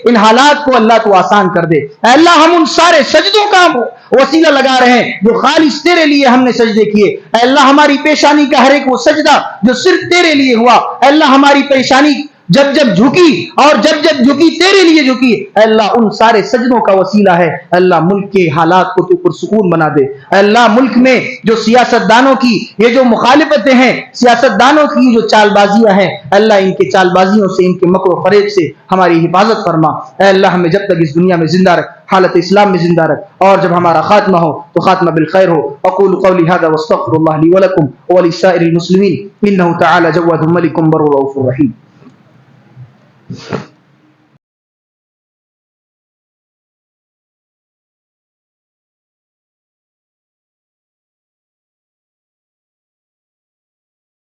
ان حالات کو اللہ تو آسان کر دے۔ اے اللہ ہم ان سارے سجدوں کا وسیلہ لگا رہے ہیں جو خالص تیرے لیے ہم نے سجدے کیے۔ اے اللہ ہماری پیشانی کا ہر ایک وہ سجدہ جو صرف تیرے لیے ہوا، اے اللہ ہماری پیشانی جب جھکی اور جب جھکی تیرے لیے جھکی، اے اللہ ان سارے سجدوں کا وسیلہ ہے۔ اے اللہ ملک کے حالات کو تو پرسکون بنا دے۔ اے اللہ ملک میں جو سیاست دانوں کی یہ جو مخالفتیں ہیں، سیاست دانوں کی جو چال بازیاں ہیں، اے اللہ ان کے چال بازیوں سے، ان کے مکر و فریب سے ہماری حفاظت فرما۔ اے اللہ ہمیں جب تک اس دنیا میں زندہ رکھ، حالت اسلام میں زندہ رکھ، اور جب ہمارا خاتمہ ہو تو خاتمہ بالخیر ہو۔ اقول قولی هذا واستغفر الله لي ولكم ولسائر المسلمين انه تعالى جواد ملك بر رؤوف رحيم۔